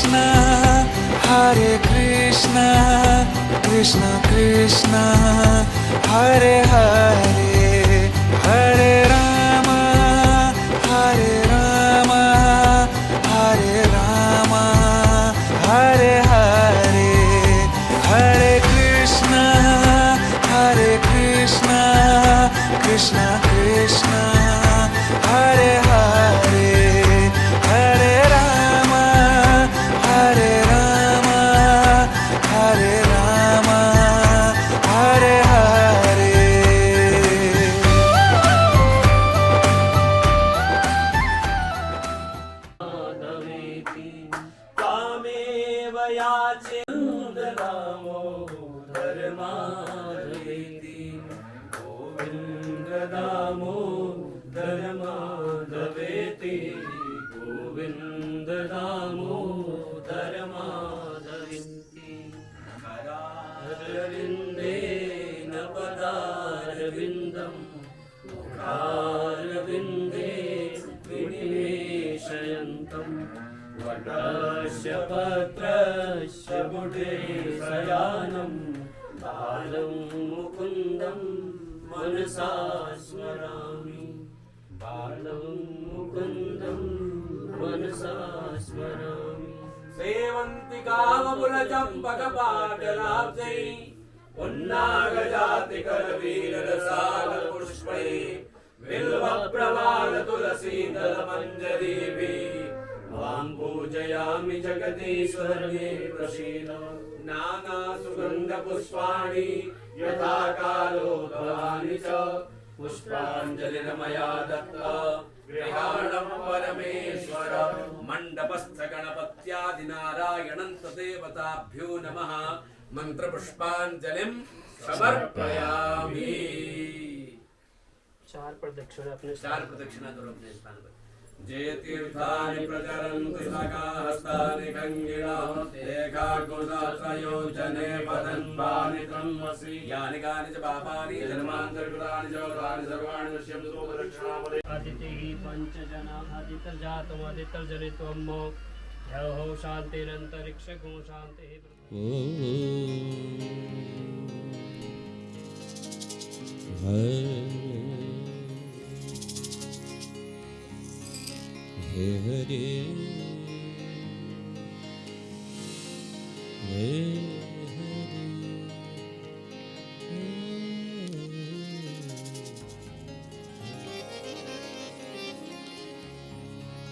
Hare Krishna, Krishna Krishna, Hare Hare, Hare Rama, Hare Rama, Hare Rama, Hare Hare, Hare Krishna, Krishna Krishna, Hare Hare, Hare Rama, Hare Rama, Hare Rama, Hare Hare. त्वामेव याचे दामोदर माधवेति गोविन्द दामोदर माधवेति गोविन्द दामोदर माधवेति करारविन्देन पदारविन्दं मुखारविन्दे विनिवेशयन्तम् वटस्य पत्रस्य मुटे शयानं बालं मुकुन्दं मनसा स्मरामि बालं मुकुन्दं मनसा स्मरामि सेवन्ति कामकुलचम्पकपाटलाब्जै पुन्नागजातिकरवीररसालपुष्पै बिल्वप्रवालतुलसीदलमञ्जरीभिः त्वां पूजयामि जगदीश्वरे प्रसीद नानासुगन्धपुष्पाणि यथा कालोद्भवानि च पुष्पाञ्जलिर्मया दत्ता गृहाणं परमेश्वर मण्डपस्थ गणपत्यादिनारायणं तदेवताभ्यो नमः मंत्रपुष्पाञ्जलिं समर्पयामि। चार प्रदक्षिणा करो अपने स्थान पर। जय तीर्थानि प्रचरन्तु सखाहस्तानि गङ्गिणः एकाकुशास्त्रयोजने पतन्वानि त्वमसि यानि कानि च पापानि जन्मान्तरकृतानि च तानि सर्वाणि नश्यन्तु प्रदक्षिणापदे अदितिः पञ्चजनाः अदितर्जनित्वं ह्यहो शान्तिरन्तरिक्षगो शान्तिः। हे हरे हे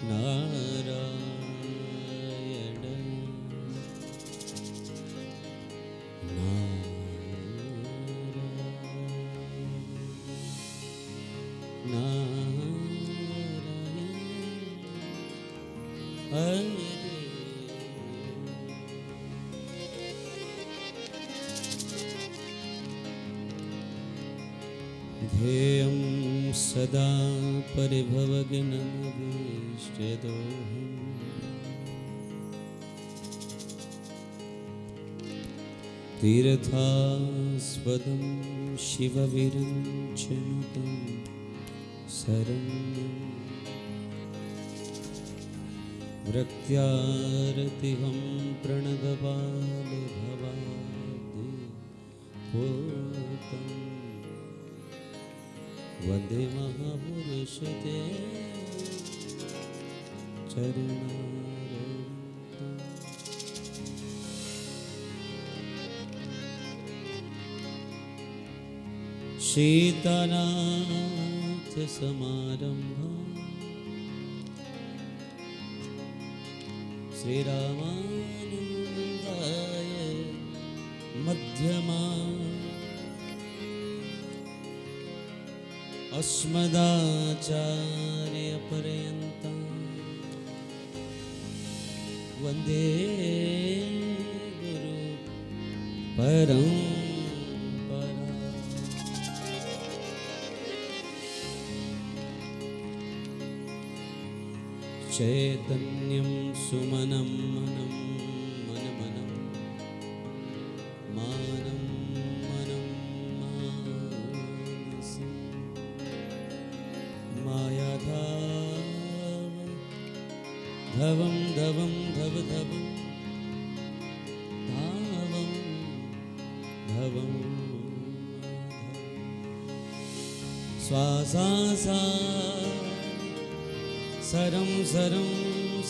नारायण ध्येयं सदा परिभवग्नमभीष्टदोहम् तीर्थास्पदं शिवविरञ्चनुतं शरण्यम् वृत्यारतिहं प्रणतबालभवाब्धिपोतं वन्दे महापुरुषते चरणारविन्दम्। सीतानाथसमारम्भा श्रीरामानन्दाय मध्यमा अस्मदाचार्यपर्यन्तं वन्दे गुरु परम्परा। चैतन्यं सुमनं मनं मनमनं मानं मनं मानसं मायाधाव धवं धवं धव धवं माधवं स्वासा सा सरं सरं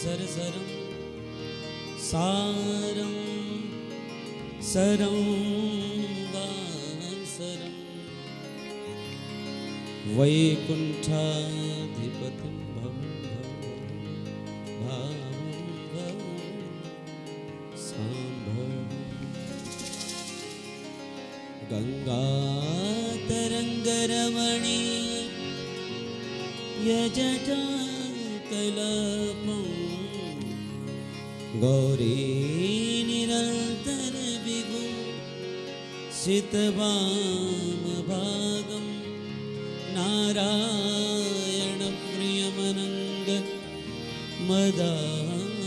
सर सरं सारं सरं वासरं वैकुण्ठाधिपतिं भवं भावं साम्भवम् गङ्गातरङ्गरमणी यजटाकलापं गौरी निरन्तर विभु सितवामभागं नारायणप्रियमनङ्ग मदापहारं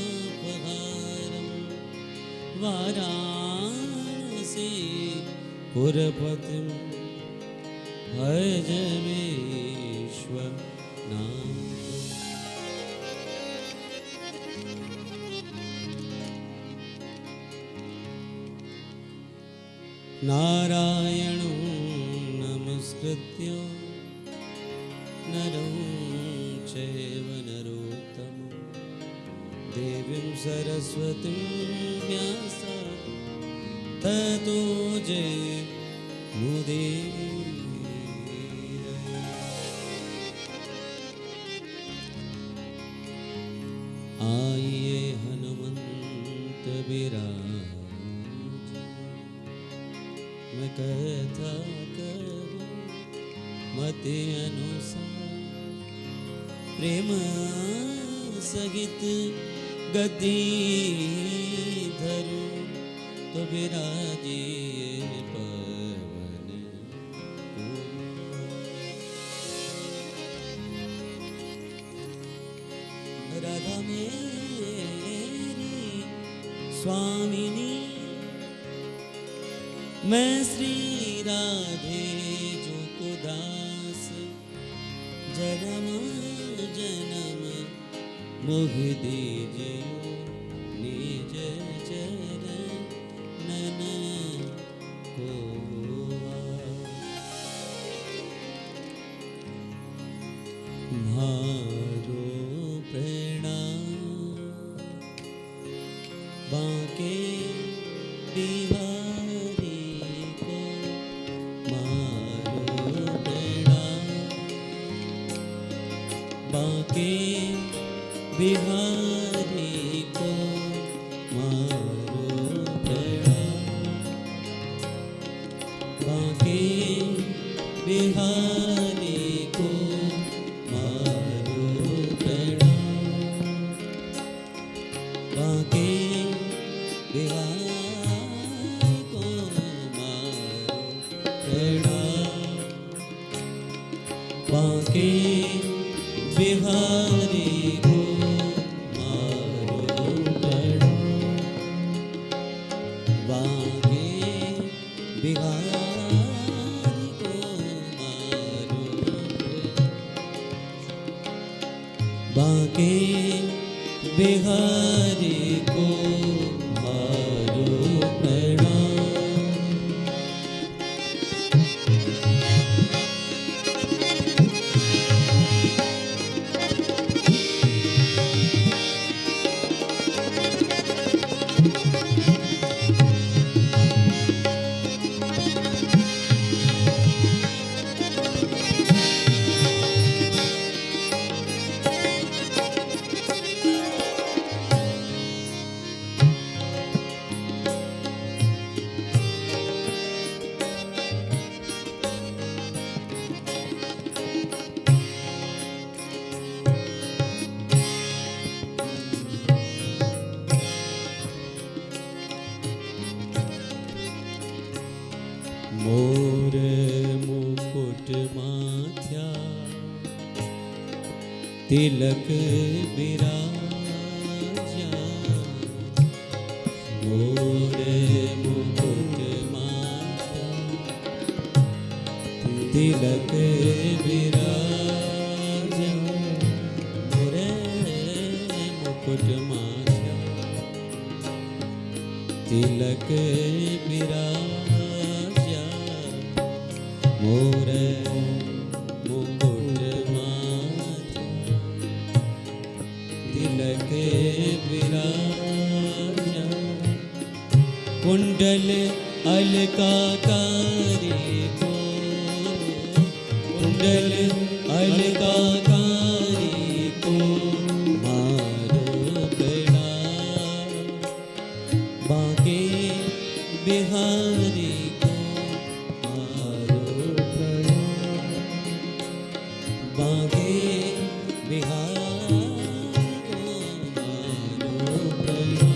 वाराणसी पुरपतिं भज विश्वनाथं नारायणं नमस्कृत्य नरं चैव नरोत्तमं देवीं सरस्वतीं व्यासं ततो जयमुदीरये। आइए हनुमंत बिराज मैं कथा करूं मति अनुसार प्रेम सहित गति धरूं तो बिराजिए पवन कुमार। राधा मेरी स्वामिनी मैं श्री राधे जो को दास जन्म जन्म मोह दीजिए निज चरणन को। मारो प्रणाम बांके बिहारी को, मारो प्रणाम बांके बिहारी को, मारो प्रणाम बांके बिहारी को, मारो प्रणाम बांके बिहारी को, मारो प्रणाम बांके बिहारी को, मारो प्रणाम बांके बिहारी को, मारो बांके बिहारी को, मारो प्रणाम। मोर मुकुट माथ्या तिलक बिराजा, मोर मुकुट माथ्या तिलक बिराजा, मोर मुकुट माथ्या तिलक बिराजा, कुंडल अलकाकारी को, कुंडल अलकाकारी को मारो प्रणाम। बांके बिहारी को मारो प्रणाम। बांके बिहारी को मारो प्रणाम।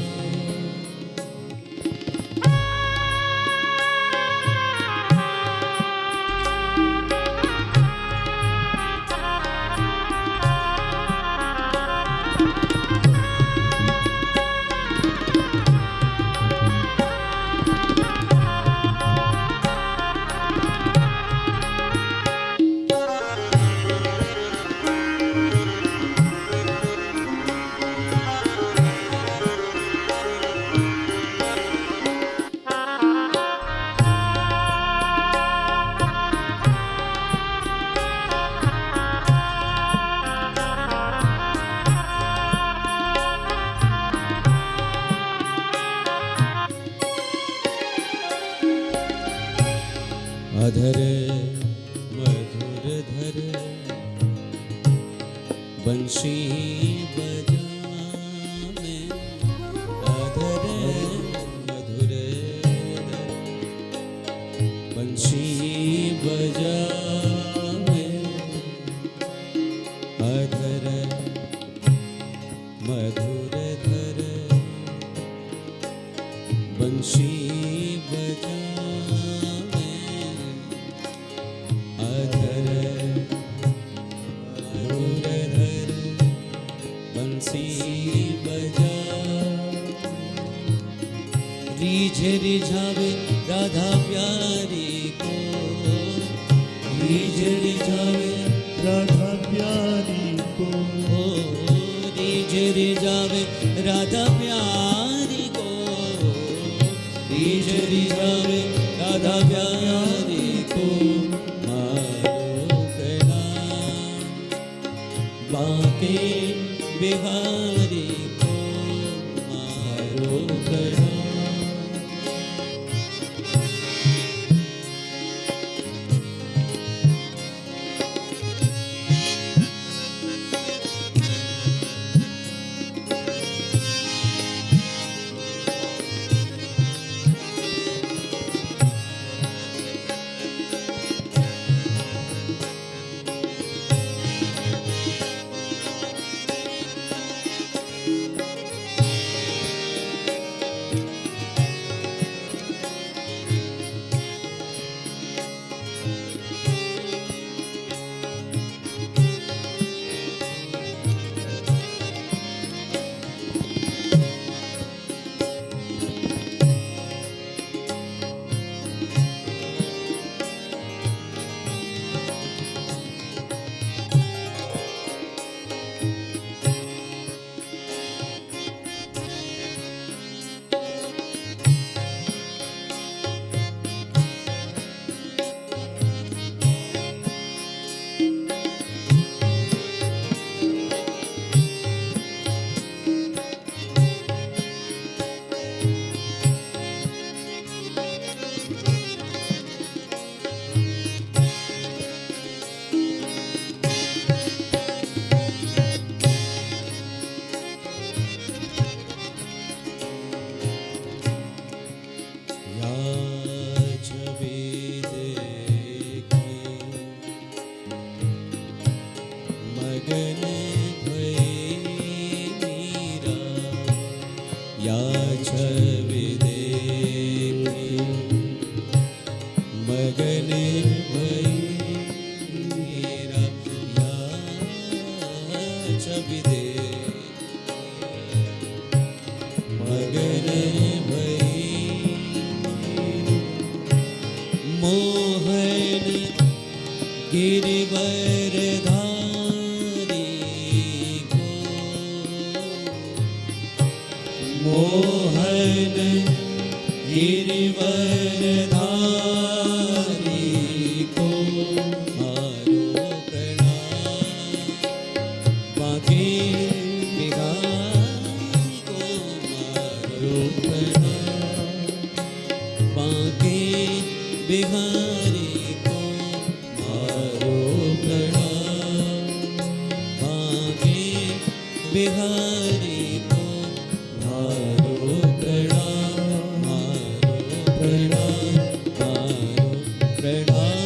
अधर मधुर धर बंशी बजा में, अधर मधुर धर बंशी बजा में, अधर मधुर धर बंशी बजा रिझावे राधा प्यारी को, रिझावे राधा प्यारी को, रिझावे राधा प्यारी को, रिझावे राधा प्यारी को मारो प्रणाम। बांके बिहारी को मारो प्रणाम। मोहन गिरिवरधारी को मारो प्रणाम। बांके बिहारी को मारो प्रणाम। बिहारी को मारो प्रणाम, बांके बिहारी को मारो प्रणाम, मारो प्रणाम, मारो प्रणाम।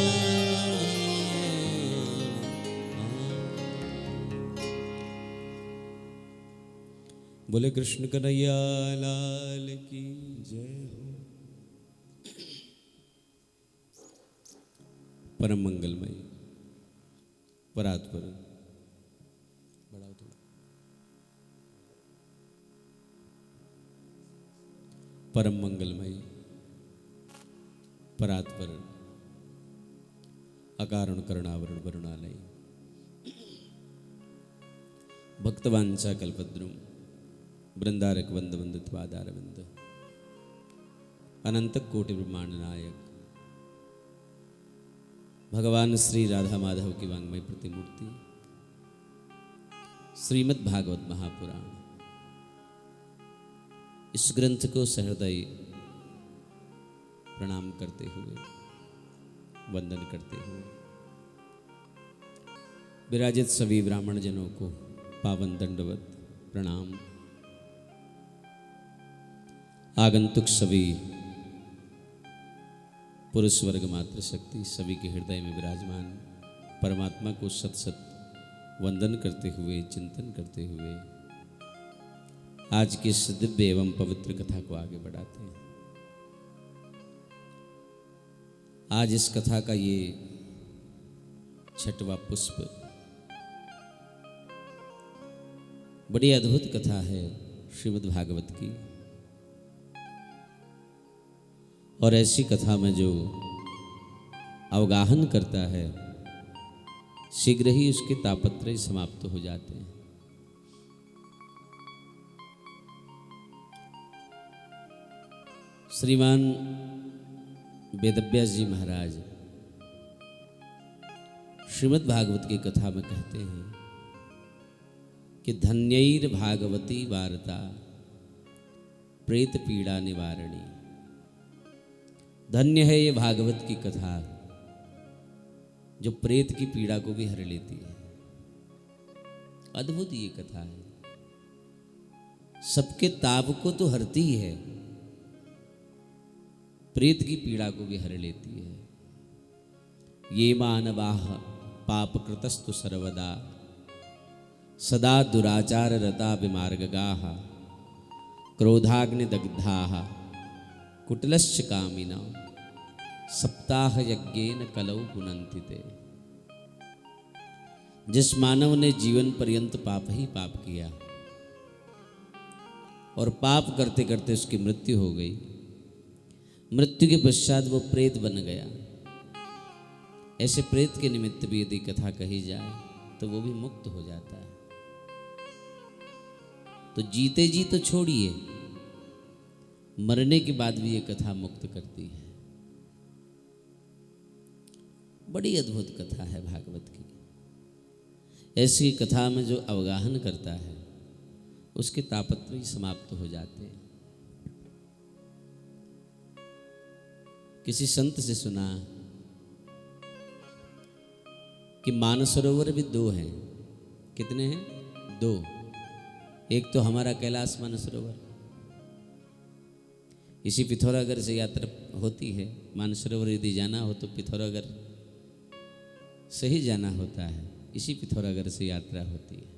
बोले कृष्ण कन्हैया लाल की जय हो। परम मंगलमय परात्पर बढ़ाओ थोड़ा। परम मंगलमय परात्पर अकारण करुणावरण वरुणालय भक्तवांछा कल्पद्रुम वृंदारक वंद वंदित्वादारविंद अनंत कोटि ब्रह्मांड नायक भगवान श्री राधा माधव की वांग्मय प्रतिमूर्ति श्रीमद् भागवत महापुराण, इस ग्रंथ को सहृदय प्रणाम करते हुए वंदन करते हुए विराजित सभी ब्राह्मण जनों को पावन दंडवत प्रणाम। आगंतुक सभी पुरुष वर्ग मात्र शक्ति सभी के हृदय में विराजमान परमात्मा को सत सत वंदन करते हुए चिंतन करते हुए आज की इस दिव्य एवं पवित्र कथा को आगे बढ़ाते हैं। आज इस कथा का ये छठवां पुष्प बड़ी अद्भुत कथा है श्रीमद् भागवत की, और ऐसी कथा में जो अवगाहन करता है शीघ्र ही उसके तापत्रय समाप्त हो जाते हैं। श्रीमान वेदव्यास जी महाराज श्रीमद् भागवत की कथा में कहते हैं कि धन्यैर भागवती वार्ता प्रेत पीड़ा निवारणी। धन्य है ये भागवत की कथा जो प्रेत की पीड़ा को भी हर लेती है। अद्भुत ये कथा है, सबके ताप को तो हरती ही है, प्रेत की पीड़ा को भी हर लेती है। ये मानवाः पाप कृतस्तु सर्वदा सदा दुराचार रता विमार्गगाः क्रोधाग्निदग्धाः कुटिलश्च कामिना सप्ताह यज्ञेन कलौ पुनन्ति ते। जिस मानव ने जीवन पर्यंत पाप ही पाप किया और पाप करते करते उसकी मृत्यु हो गई, मृत्यु के पश्चात वो प्रेत बन गया, ऐसे प्रेत के निमित्त भी यदि कथा कही जाए तो वो भी मुक्त हो जाता है। तो जीते जी तो छोड़िए, मरने के बाद भी ये कथा मुक्त करती है। बड़ी अद्भुत कथा है भागवत की। ऐसी कथा में जो अवगाहन करता है उसके तापत्रय समाप्त हो जाते हैं। किसी संत से सुना कि मानसरोवर भी दो हैं। कितने हैं? दो। एक तो हमारा कैलाश मानसरोवर, इसी पिथौरागढ़ से यात्रा होती है। मानसरोवर यदि जाना हो तो पिथौरागढ़ से ही जाना होता है, इसी पिथौरागढ़ से यात्रा होती है।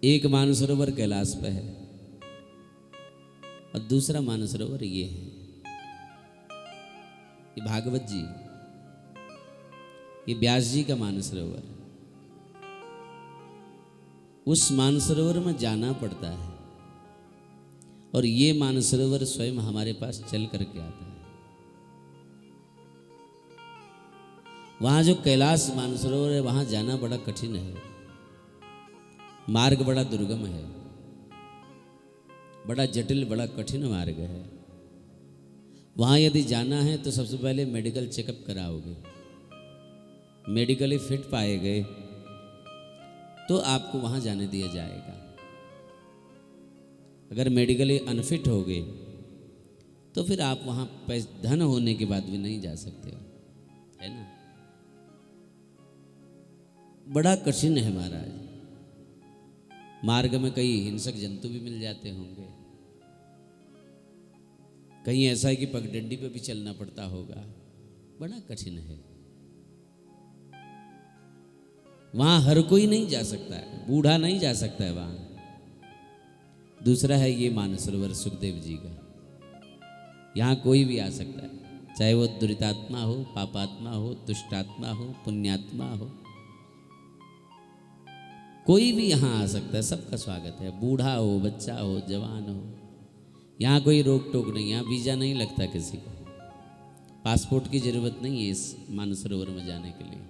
एक मानसरोवर कैलाश पे है और दूसरा मानसरोवर ये है, ये भागवत जी, ये व्यास जी का मानसरोवर। उस मानसरोवर में जाना पड़ता है और ये मानसरोवर स्वयं हमारे पास चल करके आता है। वहां जो कैलाश मानसरोवर है वहां जाना बड़ा कठिन है, मार्ग बड़ा दुर्गम है, बड़ा जटिल बड़ा कठिन मार्ग है। वहां यदि जाना है तो सबसे पहले मेडिकल चेकअप कराओगे, मेडिकली फिट पाए गए तो आपको वहां जाने दिया जाएगा। अगर मेडिकली अनफिट हो गए तो फिर आप वहाँ धन होने के बाद भी नहीं जा सकते हो, है ना। बड़ा कठिन है महाराज। मार्ग में कई हिंसक जंतु भी मिल जाते होंगे, कहीं ऐसा है कि पगडंडी पे भी चलना पड़ता होगा, बड़ा कठिन है। वहां हर कोई नहीं जा सकता है, बूढ़ा नहीं जा सकता है वहां। दूसरा है ये मानसरोवर सुखदेव जी का, यहाँ कोई भी आ सकता है, चाहे वो दुरितात्मा हो, पापात्मा हो, दुष्टात्मा हो, पुण्यात्मा हो, कोई भी यहाँ आ सकता है, सबका स्वागत है। बूढ़ा हो, बच्चा हो, जवान हो, यहाँ कोई रोक टोक नहीं, यहाँ वीज़ा नहीं लगता किसी को, पासपोर्ट की जरूरत नहीं है इस मानसरोवर में जाने के लिए।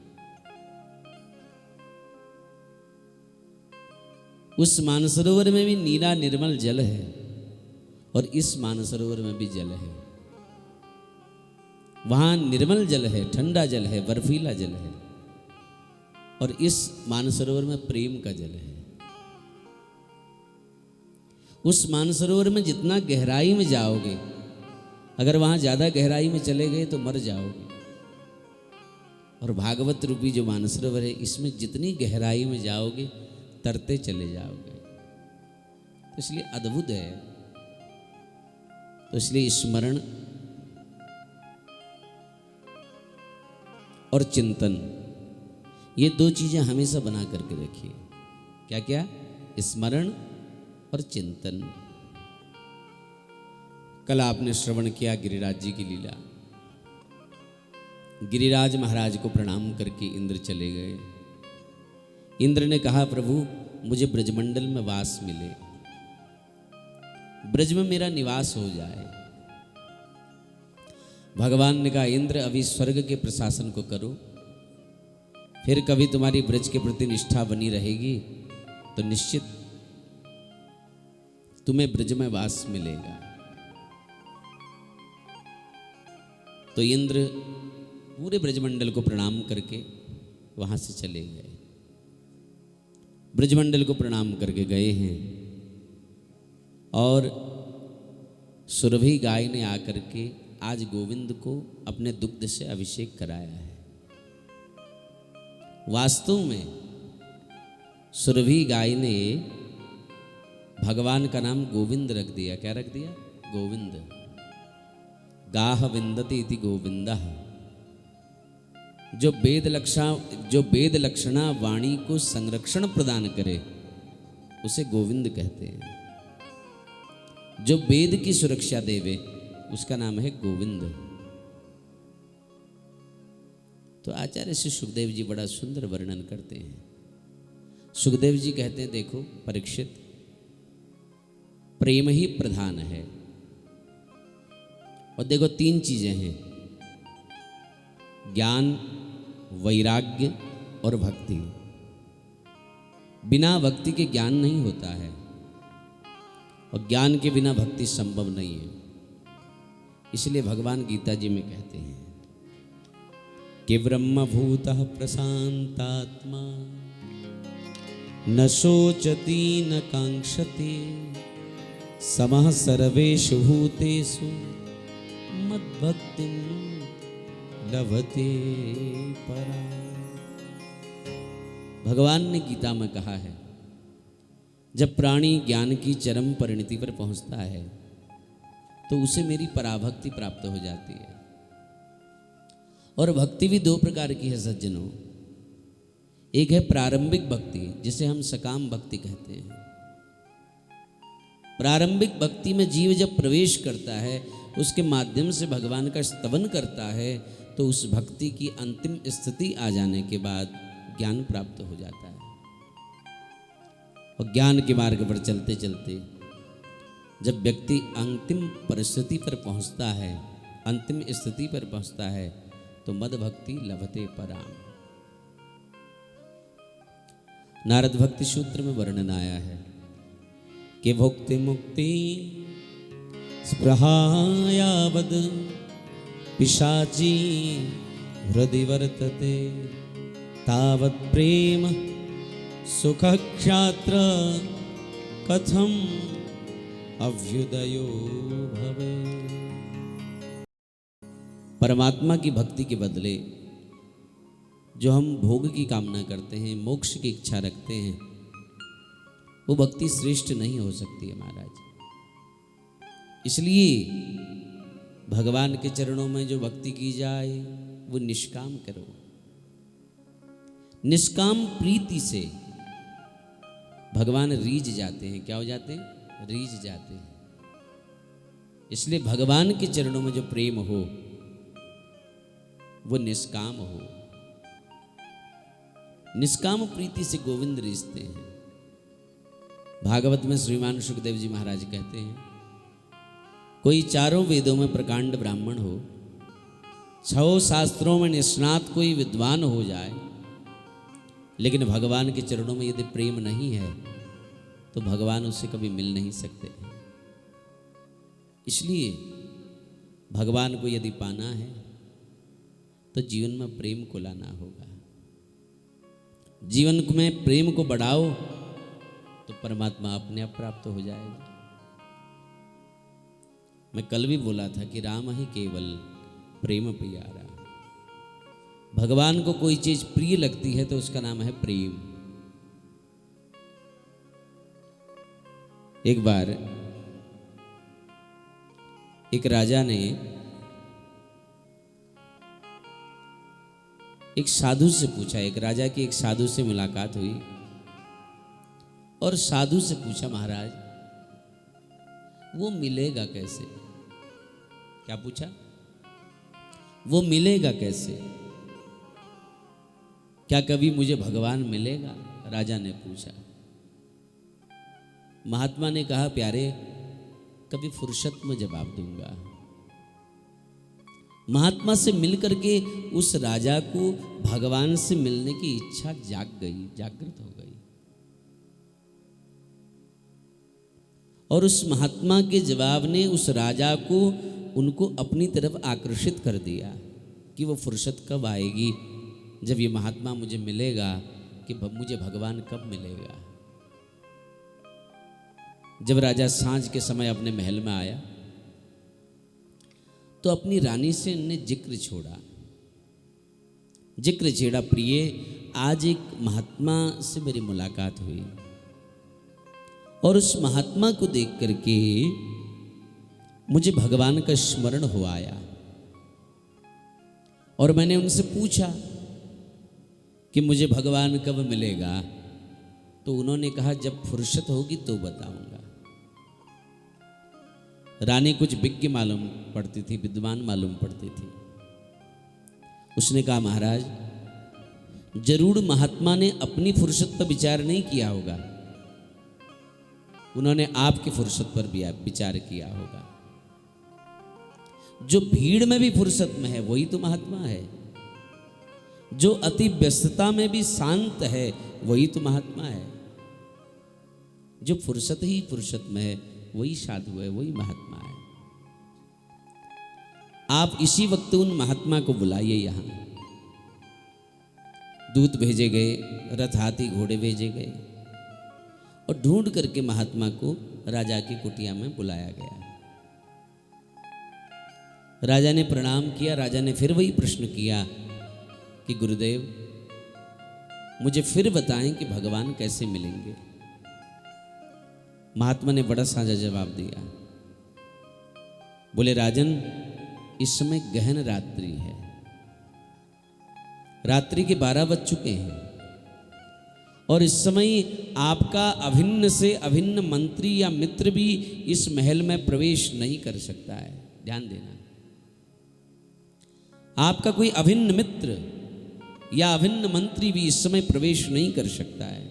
उस मानसरोवर में भी नीला निर्मल जल है और इस मानसरोवर में भी जल है। वहाँ निर्मल जल है, ठंडा जल है, बर्फीला जल है, और इस मानसरोवर में प्रेम का जल है। उस मानसरोवर में जितना गहराई में जाओगे, अगर वहाँ ज़्यादा गहराई में चले गए तो मर जाओगे। और भागवत रूपी जो मानसरोवर है, इसमें जितनी गहराई में जाओगे तरते चले जाओगे, तो इसलिए अद्भुत है। तो इसलिए स्मरण और चिंतन, ये दो चीजें हमेशा बना करके रखिए। क्या क्या? स्मरण और चिंतन। कल आपने श्रवण किया गिरिराज जी की लीला। गिरिराज महाराज को प्रणाम करके इंद्र चले गए। इंद्र ने कहा, प्रभु मुझे ब्रजमंडल में वास मिले, ब्रज में मेरा निवास हो जाए। भगवान ने कहा, इंद्र अभी स्वर्ग के प्रशासन को करो, फिर कभी तुम्हारी ब्रज के प्रति निष्ठा बनी रहेगी तो निश्चित तुम्हें ब्रज में वास मिलेगा। तो इंद्र पूरे ब्रजमंडल को प्रणाम करके वहां से चले गए। ब्रजमंडल को प्रणाम करके गए हैं और सुरभि गाय ने आकर के आज गोविंद को अपने दुग्ध से अभिषेक कराया है। वास्तव में सुरभि गाय ने भगवान का नाम गोविंद रख दिया। क्या रख दिया? गोविंद। गाह विंदति इति गोविंदः। जो वेद लक्षणा वाणी को संरक्षण प्रदान करे उसे गोविंद कहते हैं। जो वेद की सुरक्षा देवे उसका नाम है गोविंद। तो आचार्य श्री सुखदेव जी बड़ा सुंदर वर्णन करते हैं। सुखदेव जी कहते हैं, देखो परीक्षित, प्रेम ही प्रधान है। और देखो तीन चीजें हैं, ज्ञान, वैराग्य और भक्ति। बिना भक्ति के ज्ञान नहीं होता है और ज्ञान के बिना भक्ति संभव नहीं है। इसलिए भगवान गीता जी में कहते हैं कि ब्रह्मभूतः प्रशांतात्मा न शोचति न कांक्षति समः सर्वेषु भूतेषु मद्भक्तिं लभते परा। भगवान ने गीता में कहा है, जब प्राणी ज्ञान की चरम परिणति पर पहुंचता है तो उसे मेरी पराभक्ति प्राप्त हो जाती है। और भक्ति भी दो प्रकार की है सज्जनों। एक है प्रारंभिक भक्ति, जिसे हम सकाम भक्ति कहते हैं। प्रारंभिक भक्ति में जीव जब प्रवेश करता है, उसके माध्यम से भगवान का स्तवन करता है, तो उस भक्ति की अंतिम स्थिति आ जाने के बाद ज्ञान प्राप्त हो जाता है। और ज्ञान के मार्ग पर चलते चलते जब व्यक्ति अंतिम परिस्थिति पर पहुंचता है, अंतिम स्थिति पर पहुंचता है, तो मद भक्ति लभते पराम। नारद भक्ति सूत्र में वर्णन आया है कि भुक्ति मुक्ति स्पृहायावद पिशाची हृदि वर्तते तावत् प्रेम सुख क्षात्र कथम अभ्युदयो भवे। परमात्मा की भक्ति के बदले जो हम भोग की कामना करते हैं, मोक्ष की इच्छा रखते हैं, वो भक्ति श्रेष्ठ नहीं हो सकती है महाराज। इसलिए भगवान के चरणों में जो भक्ति की जाए वो निष्काम करो। निष्काम प्रीति से भगवान रीझ जाते हैं। क्या हो जाते हैं? रीझ जाते हैं। इसलिए भगवान के चरणों में जो प्रेम हो वो निष्काम हो। निष्काम प्रीति से गोविंद रीझते हैं। भागवत में श्रीमान सुखदेव जी महाराज कहते हैं, कोई चारों वेदों में प्रकांड ब्राह्मण हो, 6 शास्त्रों में निष्णात कोई विद्वान हो जाए, लेकिन भगवान के चरणों में यदि प्रेम नहीं है तो भगवान उससे कभी मिल नहीं सकते। इसलिए भगवान को यदि पाना है तो जीवन में प्रेम को लाना होगा। जीवन में प्रेम को बढ़ाओ तो परमात्मा अपने आप प्राप्त हो जाएगा। मैं कल भी बोला था कि राम ही केवल प्रेम प्यारा। भगवान को कोई चीज प्रिय लगती है तो उसका नाम है प्रेम। एक बार एक राजा ने एक साधु से पूछा। एक राजा की एक साधु से मुलाकात हुई और साधु से पूछा, महाराज वो मिलेगा कैसे? क्या पूछा? वो मिलेगा कैसे? क्या कभी मुझे भगवान मिलेगा? राजा ने पूछा। महात्मा ने कहा, प्यारे कभी फुर्सत में जवाब दूंगा। महात्मा से मिलकर के उस राजा को भगवान से मिलने की इच्छा जाग गई, जागृत हो गई। और उस महात्मा के जवाब ने उस राजा को उनको अपनी तरफ आकर्षित कर दिया कि वो फुर्सत कब आएगी जब ये महात्मा मुझे मिलेगा, कि मुझे भगवान कब मिलेगा। जब राजा सांझ के समय अपने महल में आया तो अपनी रानी से उन्होंने जिक्र छोड़ा, जिक्र छेड़ा, प्रिय आज एक महात्मा से मेरी मुलाकात हुई और उस महात्मा को देख करके मुझे भगवान का स्मरण हो आया और मैंने उनसे पूछा कि मुझे भगवान कब मिलेगा, तो उन्होंने कहा जब फुर्सत होगी तो बताऊंगा। रानी कुछ विज्ञ मालूम पड़ती थी, विद्वान मालूम पड़ती थी। उसने कहा, महाराज जरूर महात्मा ने अपनी फुर्सत पर विचार नहीं किया होगा, उन्होंने आपकी फुर्सत पर भी विचार किया होगा। जो भीड़ में भी फुर्सत में है वही तो महात्मा है। जो अति व्यस्तता में भी शांत है वही तो महात्मा है। जो फुर्सत ही फुर्सत में है वही साधु है, वही महात्मा है। आप इसी वक्त उन महात्मा को बुलाइए। यहां दूत भेजे गए, रथ हाथी घोड़े भेजे गए और ढूंढ करके महात्मा को राजा की कुटिया में बुलाया गया। राजा ने प्रणाम किया। राजा ने फिर वही प्रश्न किया कि गुरुदेव मुझे फिर बताएं कि भगवान कैसे मिलेंगे। महात्मा ने बड़ा साझा जवाब दिया। बोले, राजन इस समय गहन रात्रि है, रात्रि के 12 बज चुके हैं और इस समय आपका अभिन्न से अभिन्न मंत्री या मित्र भी इस महल में प्रवेश नहीं कर सकता है। ध्यान देना, आपका कोई अभिन्न मित्र या अभिन्न मंत्री भी इस समय प्रवेश नहीं कर सकता है।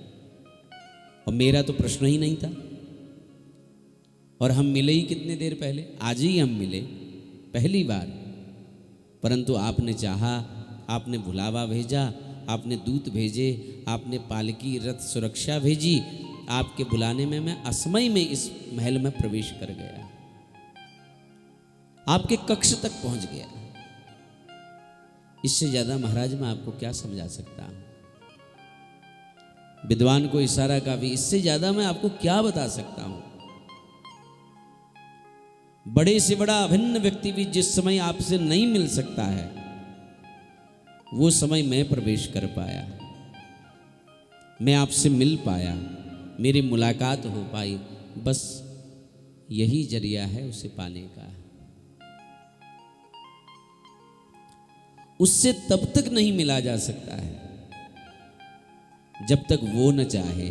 और मेरा तो प्रश्न ही नहीं था। और हम मिले ही कितने देर पहले, आज ही हम मिले पहली बार। परंतु आपने चाहा, आपने बुलावा भेजा, आपने दूत भेजे, आपने पालकी रथ सुरक्षा भेजी। आपके बुलाने में मैं असमय में इस महल में प्रवेश कर गया, आपके कक्ष तक पहुंच गया। इससे ज्यादा महाराज मैं आपको क्या समझा सकता हूं। विद्वान को इशारा काफी, इससे ज्यादा मैं आपको क्या बता सकता हूं। बड़े से बड़ा अभिन्न व्यक्ति भी जिस समय आपसे नहीं मिल सकता है, वो समय मैं प्रवेश कर पाया, मैं आपसे मिल पाया, मेरी मुलाकात हो पाई, बस यही जरिया है उसे पाने का। उससे तब तक नहीं मिला जा सकता है जब तक वो न चाहे।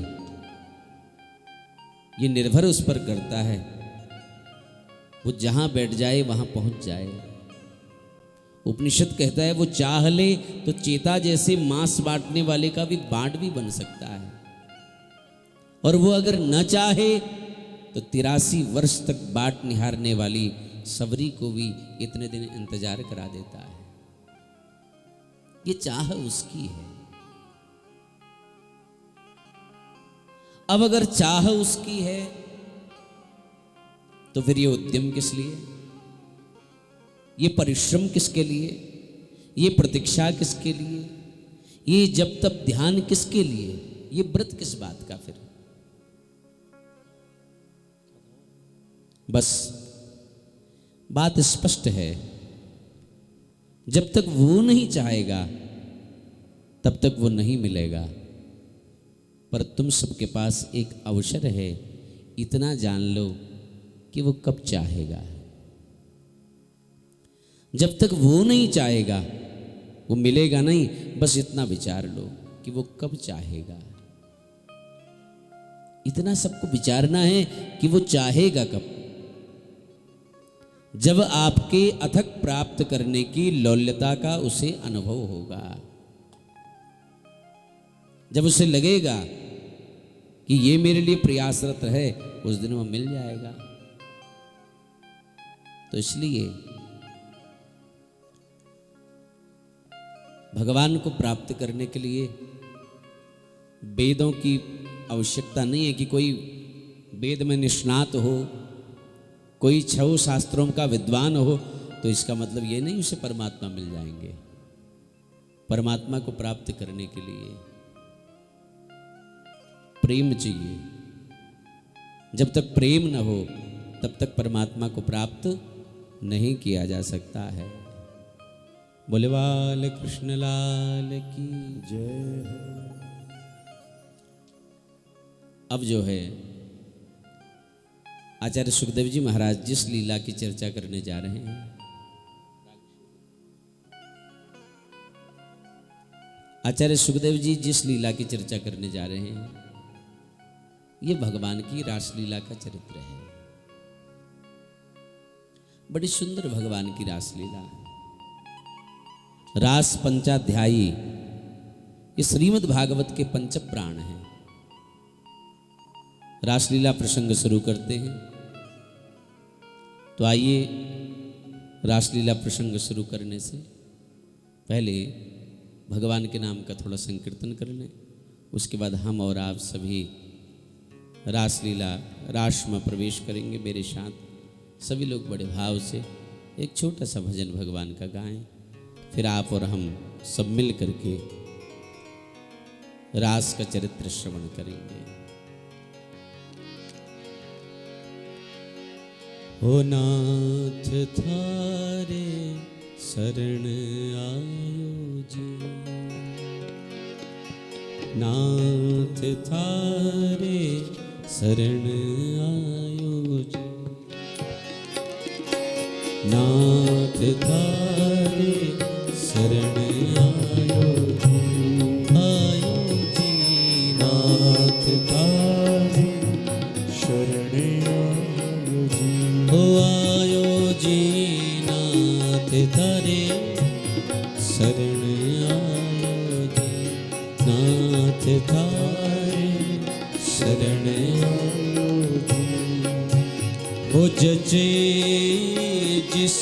ये निर्भर उस पर करता है, वो जहां बैठ जाए वहां पहुंच जाए। उपनिषद कहता है वो चाह ले तो चेता जैसे मांस बांटने वाले का भी बांट भी बन सकता है, और वो अगर न चाहे तो 83 वर्ष तक बाट निहारने वाली सबरी को भी इतने दिन इंतजार करा देता है। ये चाह उसकी है। अब अगर चाह उसकी है तो फिर ये उद्यम किस लिए, ये परिश्रम किसके लिए, ये प्रतीक्षा किसके लिए, ये जब तब ध्यान किसके लिए, ये व्रत किस बात का? फिर बस बात स्पष्ट है, जब तक वो नहीं चाहेगा तब तक वो नहीं मिलेगा। पर तुम सबके पास एक अवसर है, इतना जान लो कि वो कब चाहेगा। जब तक वो नहीं चाहेगा वो मिलेगा नहीं, बस इतना विचार लो कि वो कब चाहेगा। इतना सबको विचारना है कि वो चाहेगा कब। जब आपके अथक प्राप्त करने की लौल्यता का उसे अनुभव होगा, जब उसे लगेगा कि ये मेरे लिए प्रयासरत है, उस दिन वो मिल जाएगा। तो इसलिए भगवान को प्राप्त करने के लिए वेदों की आवश्यकता नहीं है कि कोई वेद में निष्णात हो, कोई 6 शास्त्रों का विद्वान हो, तो इसका मतलब ये नहीं उसे परमात्मा मिल जाएंगे। परमात्मा को प्राप्त करने के लिए प्रेम चाहिए। जब तक प्रेम न हो तब तक परमात्मा को प्राप्त नहीं किया जा सकता है। बोले बाल कृष्ण लाल की जय। अब जो है आचार्य सुखदेव जी महाराज जिस लीला की चर्चा करने जा रहे हैं, आचार्य सुखदेव जी जिस लीला की चर्चा करने जा रहे हैं, ये भगवान की रासलीला का चरित्र है। बड़ी सुंदर भगवान की रासलीला। रास पंचाध्यायी ये श्रीमद् भागवत के पंच प्राण हैं। रासलीला प्रसंग शुरू करते हैं। तो आइए रासलीला प्रसंग शुरू करने से पहले भगवान के नाम का थोड़ा संकीर्तन कर लें। उसके बाद हम और आप सभी रासलीला रास में प्रवेश करेंगे। मेरे साथ सभी लोग बड़े भाव से एक छोटा सा भजन भगवान का गाएं, फिर आप और हम सब मिल करके रास का चरित्र श्रवण करेंगे। ओ नाथ थारे शरण आयो जी, नाथ थारे शरण आयो जी, नाथ थारे शरण आयो जी, नाथ थारे शरण आयो जी, ओ आयो जी नाथ थारे शरण आयो जी, नाथ थारे शरण आयो जी। ओ जचे जिस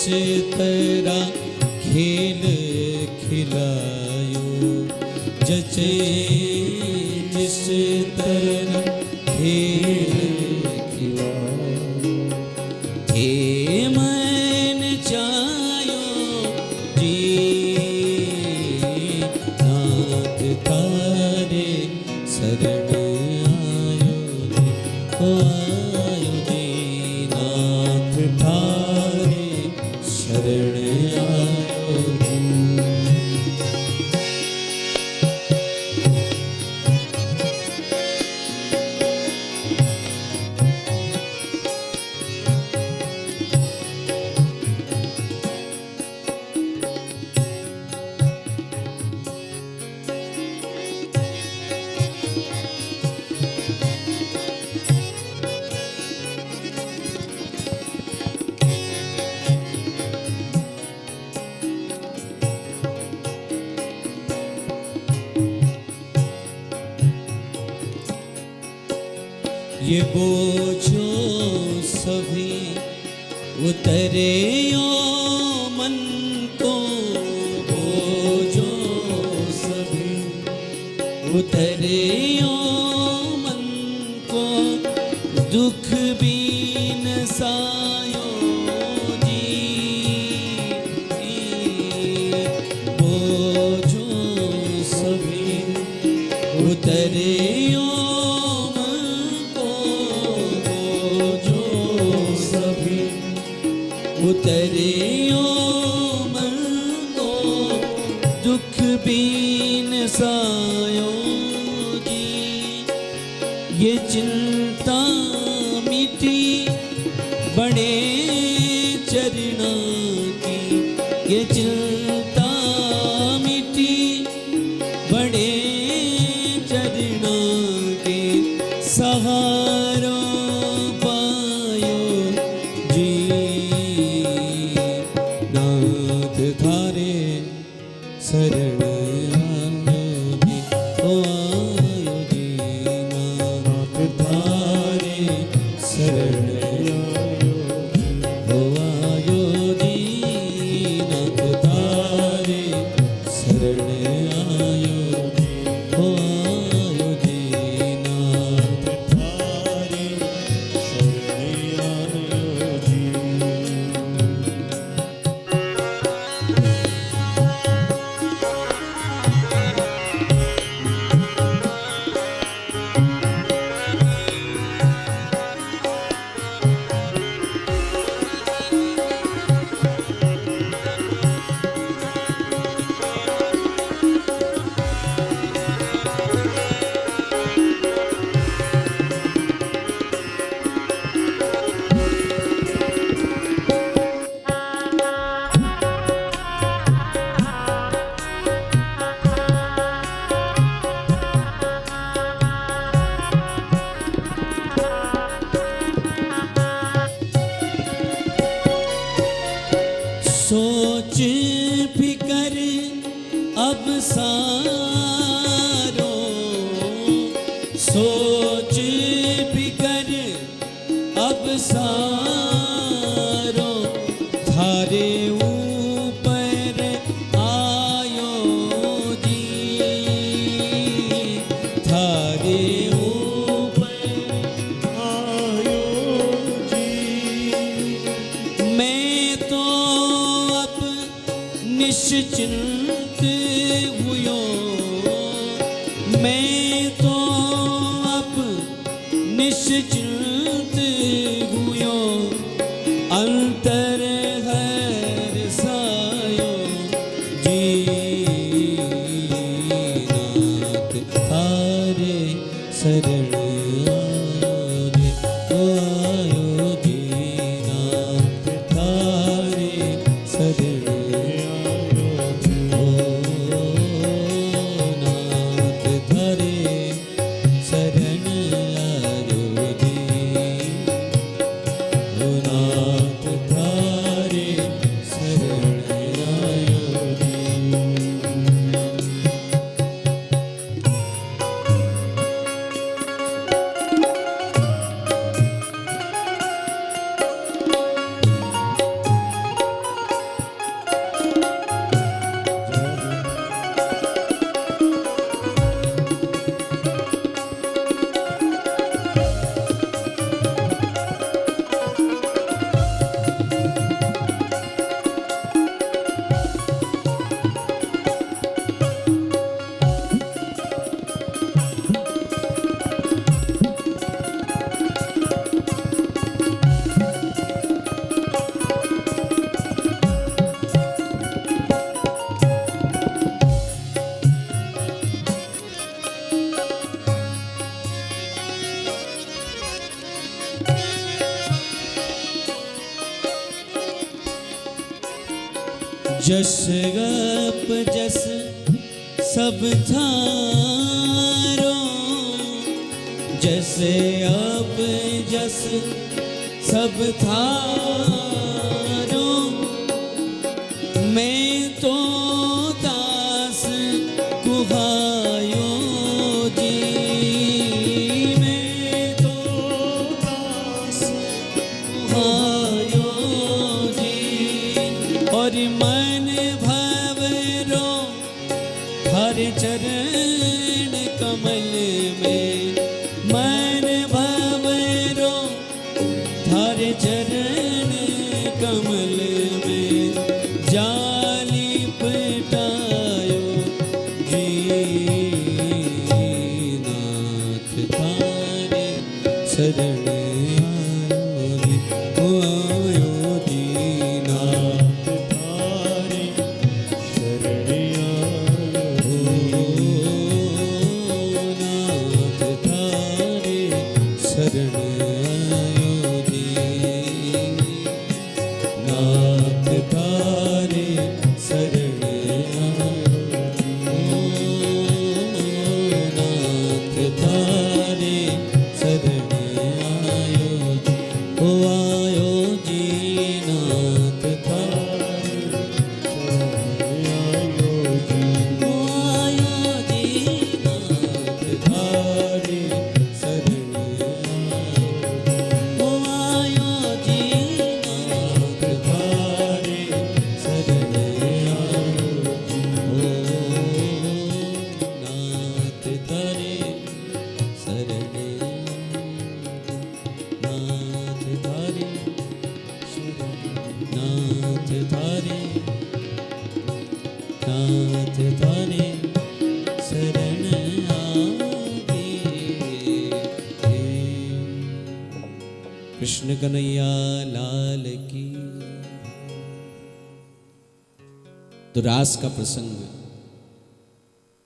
तरह खेल खिलायो, जचे जिस तरह खेल खिलायो, हे मन चायो जी, नाथ थारे शरण आयो जी, ओ आयो जी नाथ थारे ये बोझो सभी उतरे ओ मन को, बोझो सभी उतरे ओ मन को, दुख बीन सायो जी, बोझो सभी उतरे ओ उतरियो मन को, दुख बीन सायो जी। ये चिंता मिटी बड़े चरणा की, ये चिंता मिटी बड़े चरणा के, सहारा पायो जी। थारे शरण आयो जी, नाथ थारे शरण आयो जी, नाथ थारे शरण आयो जी, नाथ थारे शरण आयो जी। सोच फिकर अब सारो, सोच फिकर अब सारो, थारे ऊपर आयो जी, थारे ऊपर आयो जी। मैं तो निश्चिंत हुयो, मैं तो अब निश्चिंत हुयो, अंतर हर सायो जी, नाथ थारे शरण आयो जी, नाथ थारे शरण जस गप जस सब थारो, जैसे अब जस सब थारो, मैं तो दास कुहायो जी, मैं तो शरण आयो जी, ओ आयो दीनानाथ थारे शरण आयो, नाथ थारे शरण आयो जी, नाथ थारे शरण आयो, नाथ थारे शरण आयो जी, ओ आयो जी नाथ थारे शरण आयो जी, ओ आयो जी नाथ थारे शरण आयो, ओ आयो जी नाथ थारे शरण आयो जी, ओ नाथ थारे शरण नाथ थारे नाथ थारे नाथ थारे शरण आगे। कृष्ण कन्हैया लाल की। तो रास का प्रसंग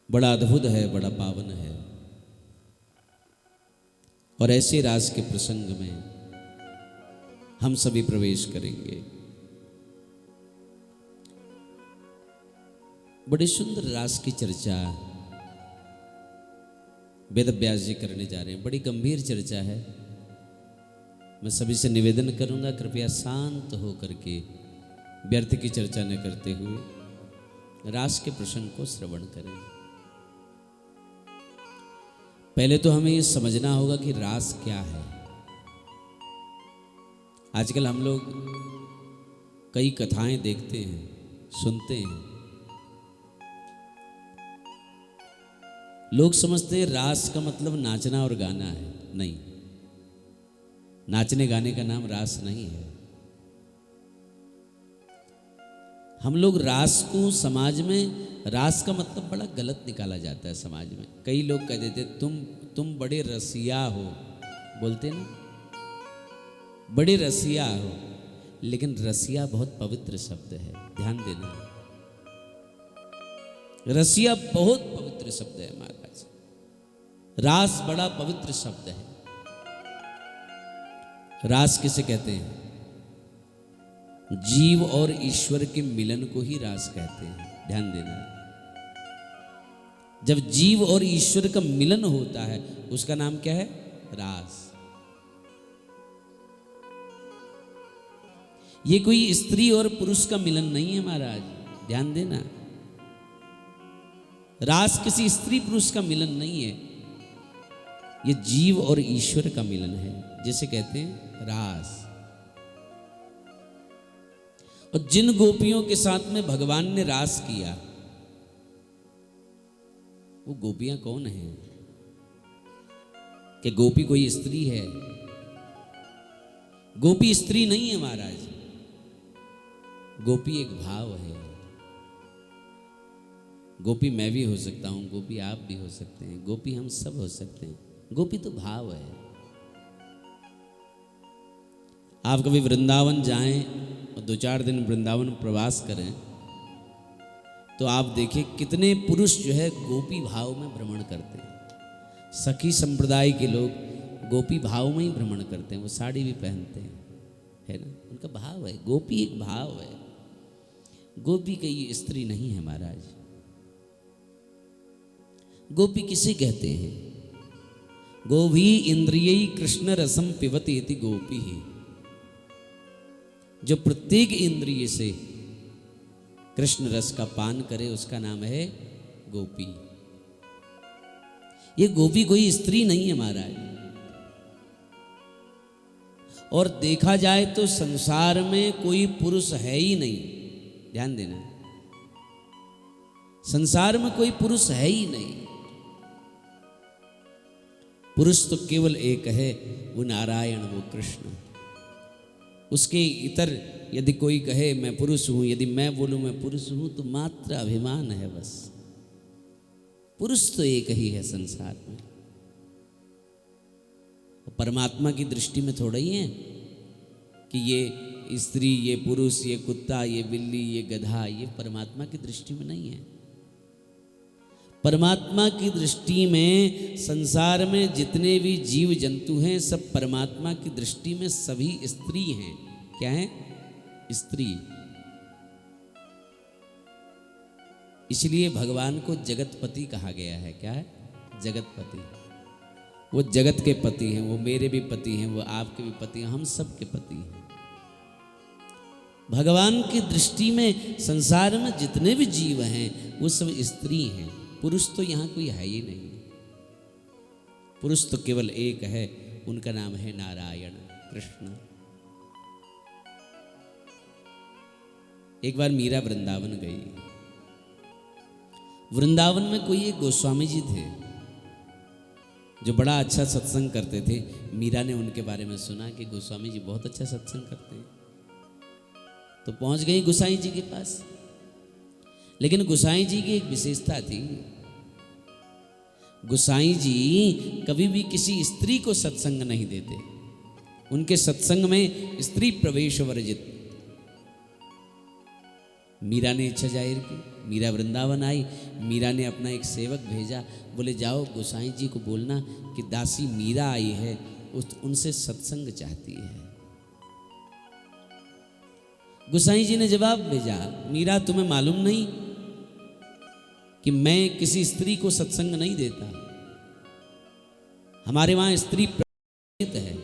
बड़ा अद्भुत है, बड़ा पावन है, और ऐसे रास के प्रसंग में हम सभी प्रवेश करेंगे। बड़ी सुंदर रास की चर्चा वेद व्यास जी करने जा रहे हैं। बड़ी गंभीर चर्चा है। मैं सभी से निवेदन करूंगा, कृपया शांत होकर के व्यर्थ की चर्चा न करते हुए रास के प्रसंग को श्रवण करें। पहले तो हमें ये समझना होगा कि रास क्या है। आजकल हम लोग कई कथाएं देखते हैं, सुनते हैं। लोग समझते हैं रास का मतलब नाचना और गाना है। नहीं, नाचने गाने का नाम रास नहीं है। हम लोग रास को समाज में, रास का मतलब बड़ा गलत निकाला जाता है समाज में। कई लोग कह देते तुम बड़े रसिया हो, बोलते ना, बड़े रसिया हो। लेकिन रसिया बहुत पवित्र शब्द है, ध्यान देना। रसिया बहुत पवित्र शब्द है महाराज। रास बड़ा पवित्र शब्द है। रास किसे कहते हैं? जीव और ईश्वर के मिलन को ही रास कहते हैं, ध्यान देना। जब जीव और ईश्वर का मिलन होता है उसका नाम क्या है? रास। ये कोई स्त्री और पुरुष का मिलन नहीं है महाराज, ध्यान देना। रास किसी स्त्री पुरुष का मिलन नहीं है, ये जीव और ईश्वर का मिलन है, जिसे कहते हैं रास। और जिन गोपियों के साथ में भगवान ने रास किया, वो गोपियां कौन हैं? कि गोपी कोई स्त्री है? गोपी स्त्री नहीं है महाराज। गोपी एक भाव है। गोपी मैं भी हो सकता हूं, गोपी आप भी हो सकते हैं, गोपी हम सब हो सकते हैं। गोपी तो भाव है। आप कभी वृंदावन जाएं और 2-4 दिन वृंदावन प्रवास करें तो आप देखिए कितने पुरुष जो है गोपी भाव में भ्रमण करते हैं। सखी संप्रदाय के लोग गोपी भाव में ही भ्रमण करते हैं। वो साड़ी भी पहनते हैं, है ना, उनका भाव है। गोपी एक भाव है। गोपी कई स्त्री नहीं है महाराज। गोपी किसे कहते हैं? गोभी इंद्रिय कृष्ण रसम पिबति इति गोपी ही। जो प्रत्येक इंद्रिय से कृष्ण रस का पान करे उसका नाम है गोपी। ये गोपी कोई स्त्री नहीं है महाराज। और देखा जाए तो संसार में कोई पुरुष है ही नहीं, ध्यान देना। संसार में कोई पुरुष है ही नहीं। पुरुष तो केवल एक है, वो नारायण, वो कृष्ण। उसके इतर यदि कोई कहे मैं पुरुष हूं, यदि मैं बोलूं मैं पुरुष हूं, तो मात्र अभिमान है बस। पुरुष तो एक ही है संसार में। परमात्मा की दृष्टि में थोड़ा ही है कि ये स्त्री, ये पुरुष, ये कुत्ता, ये बिल्ली, ये गधा, ये परमात्मा की दृष्टि में नहीं है। परमात्मा की दृष्टि में संसार में जितने भी जीव जंतु हैं सब परमात्मा की दृष्टि में सभी स्त्री हैं। क्या है? स्त्री। इसलिए भगवान को जगतपति कहा गया है। क्या है? जगतपति। वो जगत के पति हैं, वो मेरे भी पति हैं, वो आपके भी पति हैं, हम सब के पति हैं। भगवान की दृष्टि में संसार में जितने भी जीव हैं वो सब स्त्री हैं। पुरुष तो यहाँ कोई है ही नहीं। पुरुष तो केवल एक है, उनका नाम है नारायण, कृष्ण। एक बार मीरा वृंदावन गई। वृंदावन में कोई एक गोस्वामी जी थे जो बड़ा अच्छा सत्संग करते थे। मीरा ने उनके बारे में सुना कि गोस्वामी जी बहुत अच्छा सत्संग करते हैं, तो पहुंच गई गोसाई जी के पास। लेकिन गोसाई जी की एक विशेषता थी, गोसाई जी कभी भी किसी स्त्री को सत्संग नहीं देते। उनके सत्संग में स्त्री प्रवेश वर्जित। मीरा ने इच्छा जाहिर की, मीरा वृंदावन आई। मीरा ने अपना एक सेवक भेजा, बोले जाओ गोसाई जी को बोलना कि दासी मीरा आई है, उनसे सत्संग चाहती है। गोसाई जी ने जवाब भेजा, मीरा तुम्हें मालूम नहीं कि मैं किसी स्त्री को सत्संग नहीं देता, हमारे वहां स्त्री प्रवेशित है।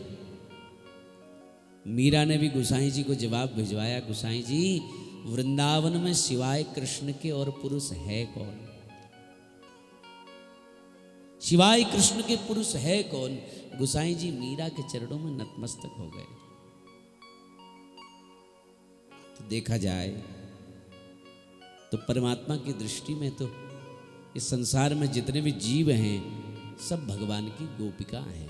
मीरा ने भी गोसाई जी को जवाब भिजवाया, गोसाई जी वृंदावन में सिवाय कृष्ण के और पुरुष है कौन? सिवाय कृष्ण के पुरुष है कौन? गोसाई जी मीरा के चरणों में नतमस्तक हो गए। तो देखा जाए तो परमात्मा की दृष्टि में तो इस संसार में जितने भी जीव हैं सब भगवान की गोपिका हैं।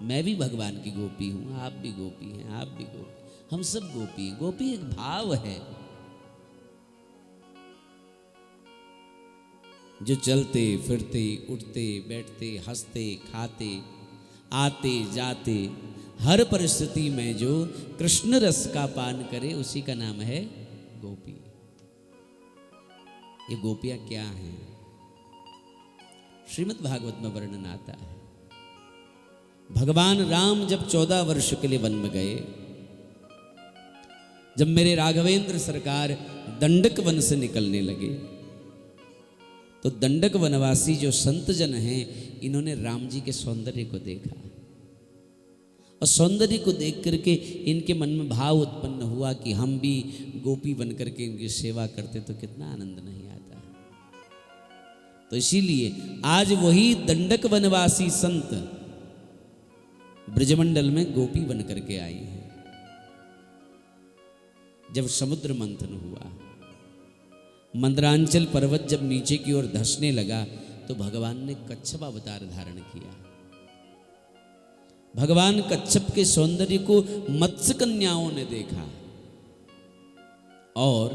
मैं भी भगवान की गोपी हूं, आप भी गोपी हैं, आप भी गोपी, हम सब गोपी हैं। गोपी एक भाव है जो चलते फिरते उठते बैठते हंसते खाते आते जाते हर परिस्थिति में जो कृष्ण रस का पान करे उसी का नाम है गोपी। ये गोपियां क्या हैं? श्रीमद् भागवत में वर्णन आता है। भगवान राम जब 14 वर्ष के लिए वन में गए, जब मेरे राघवेंद्र सरकार दंडक वन से निकलने लगे, तो दंडक वनवासी जो संत जन हैं इन्होंने राम जी के सौंदर्य को देखा, और सौंदर्य को देख करके इनके मन में भाव उत्पन्न हुआ कि हम भी गोपी बन करके इनकी सेवा करते तो कितना आनंद नहीं आता। तो इसीलिए आज वही दंडक वनवासी संत ब्रजमंडल में गोपी बन करके आई हैं। जब समुद्र मंथन हुआ, मंदरांचल पर्वत जब नीचे की ओर धंसने लगा, तो भगवान ने कच्छप अवतार धारण किया। भगवान कच्छप के सौंदर्य को मत्स्य कन्याओं ने देखा, और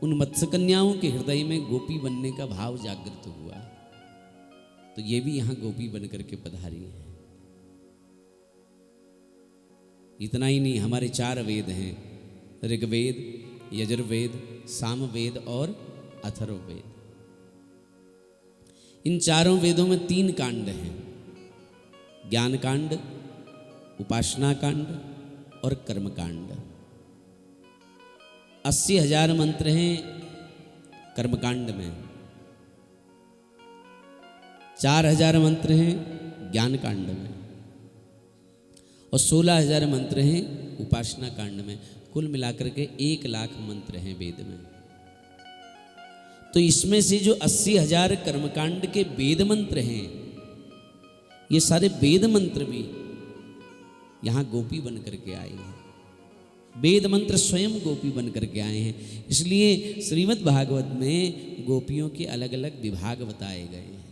उन मत्स्य कन्याओं के हृदय में गोपी बनने का भाव जागृत हुआ। तो ये भी यहां गोपी बन करके पधारी है। इतना ही नहीं, हमारे 4 वेद हैं, ऋग्वेद, यजुर्वेद, सामवेद और अथर्ववेद। इन चारों वेदों में 3 कांड हैं, ज्ञान कांड, उपासना कांड और कर्म कांड। 80,000 मंत्र हैं कर्मकांड में, 4,000 मंत्र हैं ज्ञान कांड में, और 16,000 मंत्र हैं उपासना कांड में। कुल मिलाकर के 1,00,000 मंत्र हैं वेद में। तो इसमें से जो 80,000 कर्मकांड के वेद मंत्र हैं, ये सारे वेद मंत्र भी यहां गोपी बन करके आए हैं। वेद मंत्र स्वयं गोपी बन करके आए हैं। इसलिए श्रीमद् भागवत में गोपियों के अलग अलग विभाग बताए गए हैं।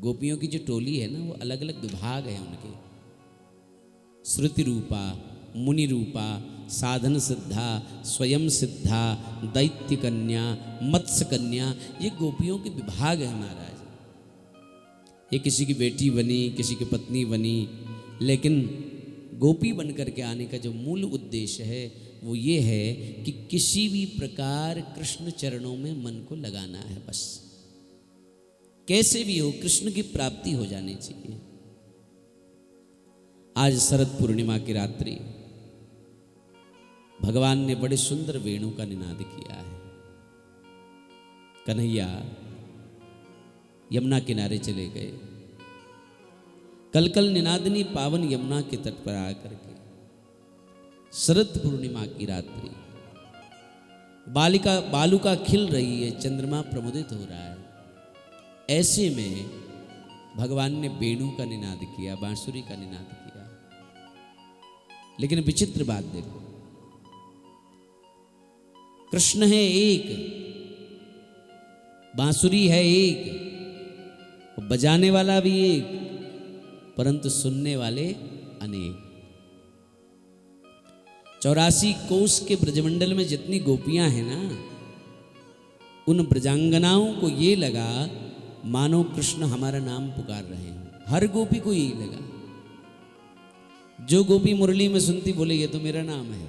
गोपियों की जो टोली है ना, वो अलग अलग विभाग हैं उनके। श्रुति रूपा, मुनि रूपा, साधन सिद्धा, स्वयं सिद्धा, दैत्य कन्या, मत्स्य कन्या, ये गोपियों के विभाग है महाराज। ये किसी की बेटी बनी, किसी की पत्नी बनी, लेकिन गोपी बन करके आने का जो मूल उद्देश्य है वो ये है कि किसी भी प्रकार कृष्ण चरणों में मन को लगाना है। बस कैसे भी हो कृष्ण की प्राप्ति हो जानी चाहिए। आज शरद पूर्णिमा की रात्रि भगवान ने बड़े सुंदर वेणु का निनाद किया है। कन्हैया यमुना किनारे चले गए। कल निनादनी पावन यमुना के तट पर आकर के शरद पूर्णिमा की रात्रि बालुका खिल रही है, चंद्रमा प्रमुदित हो रहा है। ऐसे में भगवान ने वेणु का निनाद किया, बांसुरी का निनाद किया। लेकिन विचित्र बात देखो, कृष्ण है एक, बांसुरी है एक, बजाने वाला भी एक, परंतु सुनने वाले अनेक। 84 कोस के ब्रजमंडल में जितनी गोपियां हैं ना, उन ब्रजांगनाओं को ये लगा मानो कृष्ण हमारा नाम पुकार रहे हैं। हर गोपी को यही लगा। जो गोपी मुरली में सुनती बोले ये तो मेरा नाम है।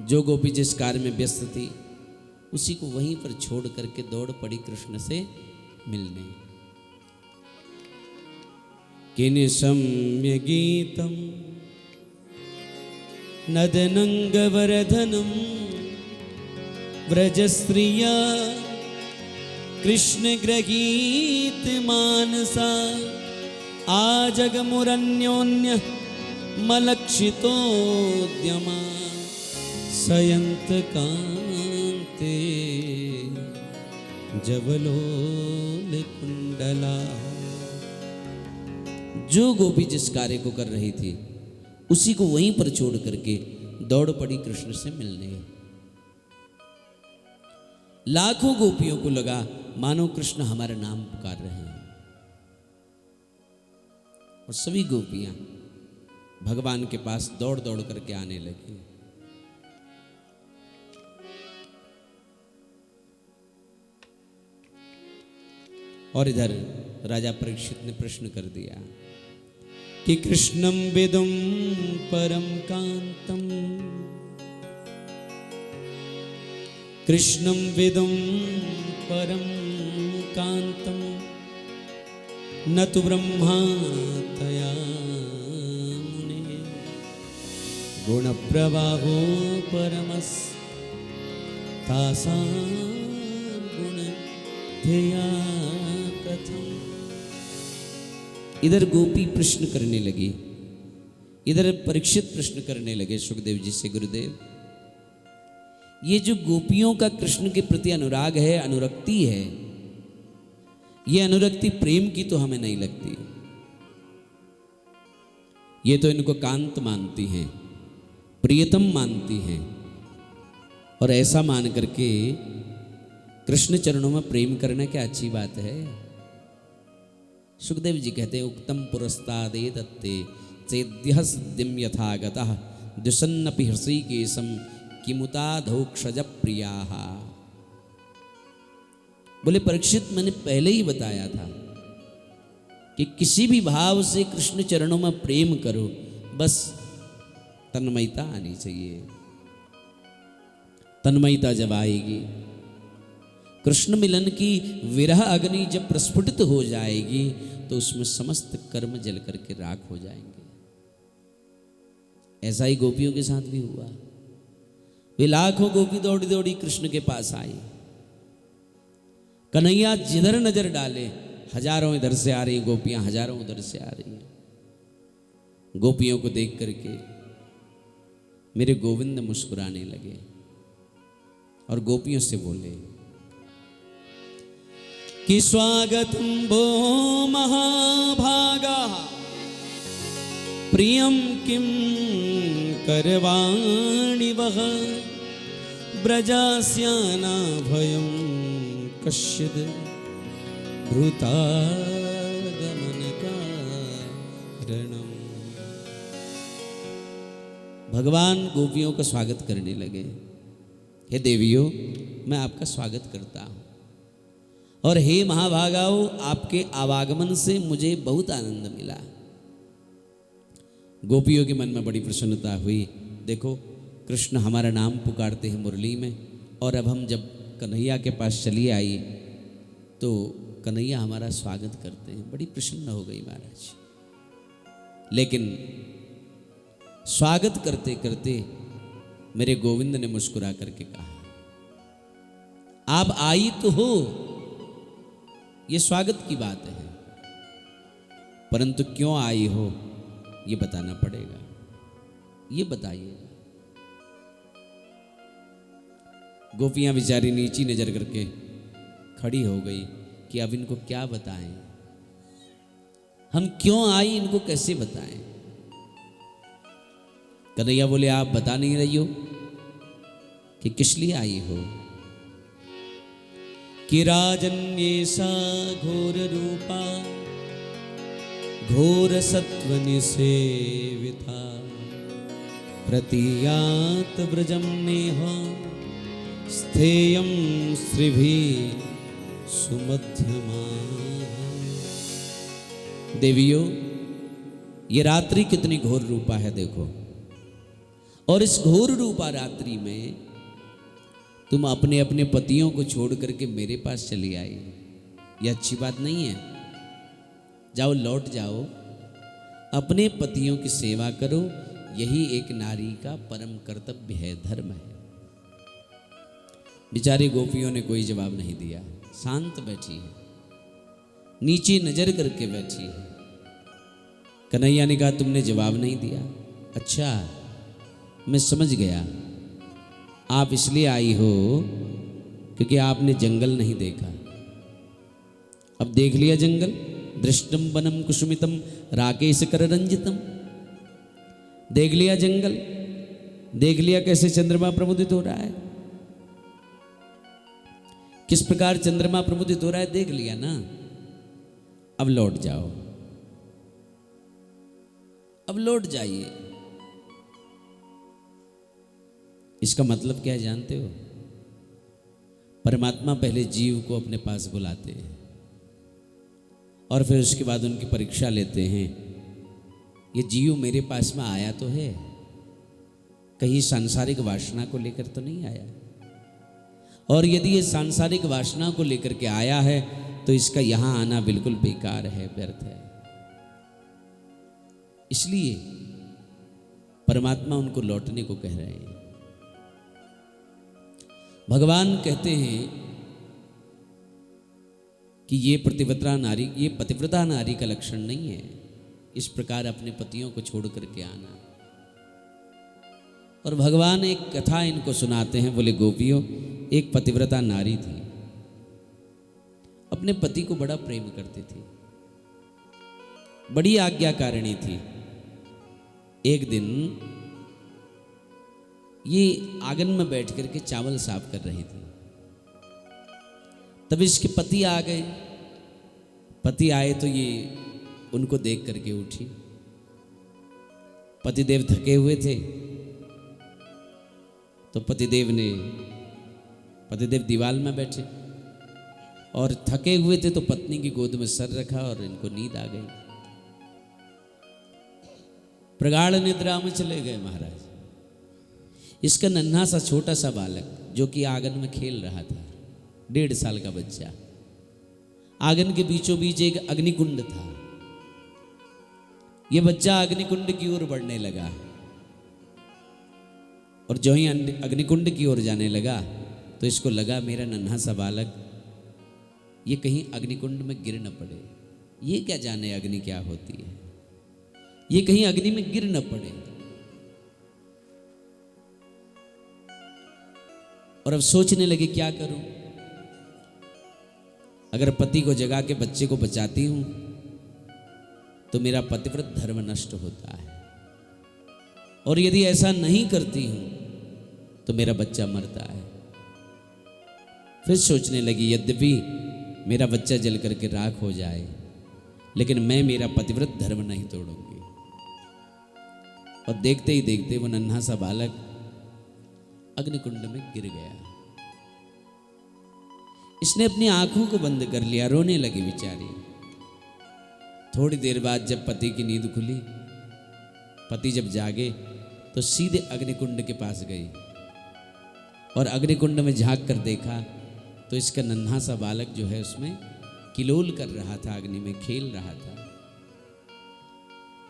जो गोपी जिस कार्य में व्यस्त थी उसी को वहीं पर छोड़ करके दौड़ पड़ी कृष्ण से मिलने। किन सम्य गीतम नदनंगवरधनम व्रजस्त्रिया कृष्ण ग्रहीत मानसा आजगमुरन्योन्य मलक्षितोद्यमा सयंत कांते जवलोल कुंडला। जो गोपी जिस कार्य को कर रही थी उसी को वहीं पर छोड़ करके दौड़ पड़ी कृष्ण से मिलने। लाखों गोपियों को लगा मानो कृष्ण हमारा नाम पुकार रहे हैं। और सभी गोपियां भगवान के पास दौड़ दौड़ करके आने लगी। और इधर राजा परीक्षित ने प्रश्न कर दिया कि कृष्णम विदुम परम कांतम, कृष्णम विदुम परम कांतम न तु ब्रह्मा तया मुने गुण प्रवाहो परमस तासां गुण ध्येया प्रथम। इधर गोपी प्रश्न करने लगी, इधर परीक्षित प्रश्न करने लगे सुखदेव जी से, गुरुदेव ये जो गोपियों का कृष्ण के प्रति अनुराग है, अनुरक्ति है, ये अनुरक्ति प्रेम की तो हमें नहीं लगती। ये तो इनको कांत मानती हैं, प्रियतम मानती हैं, और ऐसा मान करके कृष्ण चरणों में प्रेम करना क्या अच्छी बात है। सुखदेव जी कहते हैं उक्तम पुरस्तादे दत्ते चेद्यः सिद्धिं यथागतः दुषन्नपि हृषीकेशं किमुताधोक्षज प्रियाः। बोले परीक्षित मैंने पहले ही बताया था कि किसी भी भाव से कृष्ण चरणों में प्रेम करो, बस तन्मयता आनी चाहिए। तन्मयता जब आएगी, कृष्ण मिलन की विरह अग्नि जब प्रस्फुटित हो जाएगी तो उसमें समस्त कर्म जल करके राख हो जाएंगे। ऐसा ही गोपियों के साथ भी हुआ। वे लाखों गोपी दौड़ी दौड़ी कृष्ण के पास आई। कन्हैया जिधर नजर डाले हजारों इधर से आ रही गोपियां, हजारों उधर से आ रही हैं। गोपियों को देख करके मेरे गोविंद मुस्कुराने लगे और गोपियों से बोले कि स्वागतम भो महाभागा प्रियम किम करवाणि वह ब्रजास्याना भयम कश्चिद भृतागमन कारणम। भगवान गोपियों का स्वागत करने लगे। हे देवियों, मैं आपका स्वागत करता हूं और हे महाभागाओ, आपके आवागमन से मुझे बहुत आनंद मिला। गोपियों के मन में बड़ी प्रसन्नता हुई। देखो, कृष्ण हमारा नाम पुकारते हैं मुरली में, और अब हम जब कन्हैया के पास चली आई तो कन्हैया हमारा स्वागत करते हैं। बड़ी प्रसन्न हो गई महाराज। लेकिन स्वागत करते करते मेरे गोविंद ने मुस्कुरा करके कहा, आप आई तो हो, ये स्वागत की बात है, परंतु क्यों आई हो ये बताना पड़ेगा, ये बताइएगा। गोपियां बेचारी नीची नजर करके खड़ी हो गई कि अब इनको क्या बताएं, हम क्यों आई इनको कैसे बताएं। कन्हैया बोले, आप बता नहीं रही हो कि किस लिए आई हो। कि राजन ये सा घोर रूपा घोर सत्व निसेविता प्रतीयात व्रजम नेह स्थेयं श्रीभिः सुमध्यमा। देवियों, ये रात्रि कितनी घोर रूपा है देखो, और इस घोर रूपा रात्रि में तुम अपने अपने पतियों को छोड़ करके मेरे पास चली आई, यह अच्छी बात नहीं है। जाओ, लौट जाओ, अपने पतियों की सेवा करो, यही एक नारी का परम कर्तव्य है, धर्म है। बेचारी गोपियों ने कोई जवाब नहीं दिया, शांत बैठी है, नीचे नजर करके बैठी है। कन्हैया ने कहा, तुमने जवाब नहीं दिया, अच्छा मैं समझ गया, आप इसलिए आई हो क्योंकि आपने जंगल नहीं देखा। अब देख लिया जंगल, दृष्टम वनम कुसुमितम राकेश कर रंजितम। देख लिया जंगल, देख लिया कैसे चंद्रमा प्रमुदित हो रहा है, किस प्रकार चंद्रमा प्रमुदित हो रहा है, देख लिया ना। अब लौट जाओ, अब लौट जाइए। इसका मतलब क्या है जानते हो? परमात्मा पहले जीव को अपने पास बुलाते हैं और फिर उसके बाद उनकी परीक्षा लेते हैं। ये जीव मेरे पास में आया तो है, कहीं सांसारिक वासना को लेकर तो नहीं आया, और यदि ये सांसारिक वासना को लेकर के आया है तो इसका यहां आना बिल्कुल बेकार है, व्यर्थ है। इसलिए परमात्मा उनको लौटने को कह रहे हैं। भगवान कहते हैं कि ये पतिव्रता नारी का लक्षण नहीं है, इस प्रकार अपने पतियों को छोड़ करके आना। और भगवान एक कथा इनको सुनाते हैं, बोले गोपियों, एक पतिव्रता नारी थी, अपने पति को बड़ा प्रेम करती थी, बड़ी आज्ञाकारिणी थी। एक दिन ये आंगन में बैठ करके चावल साफ कर रही थी, तब इसके पति आ गए। पति आए तो ये उनको देख करके उठी। पतिदेव थके हुए थे तो पतिदेव दीवार में बैठे और थके हुए थे तो पत्नी की गोद में सर रखा और इनको नींद आ गई। प्रगाढ़ निद्रा में चले गए महाराज। इसका नन्हा सा छोटा सा बालक जो कि आंगन में खेल रहा था, 1.5 साल का बच्चा, आंगन के बीचों बीच एक अग्निकुंड था। यह बच्चा अग्निकुंड की ओर बढ़ने लगा और जो ही अग्निकुंड की ओर जाने लगा तो इसको लगा मेरा नन्हा सा बालक ये कहीं अग्निकुंड में गिर न पड़े। ये क्या जाने अग्नि क्या होती है, ये कहीं अग्नि में गिर न पड़े। और अब सोचने लगे क्या करूं, अगर पति को जगा के बच्चे को बचाती हूं तो मेरा पतिव्रत धर्म नष्ट होता है, और यदि ऐसा नहीं करती हूं तो मेरा बच्चा मरता है। फिर सोचने लगी यद्यपि मेरा बच्चा जल करके राख हो जाए लेकिन मैं मेरा पतिव्रत धर्म नहीं तोड़ूंगी। और देखते ही देखते वो नन्हा सा बालक अग्निकुंड में गिर गया। इसने अपनी आंखों को बंद कर लिया, रोने लगी बेचारी। थोड़ी देर बाद जब पति की नींद खुली, पति जब जागे तो सीधे अग्निकुंड के पास गई और अग्निकुंड में झांक कर देखा तो इसका नन्हा सा बालक जो है उसमें किलोल कर रहा था, अग्नि में खेल रहा था।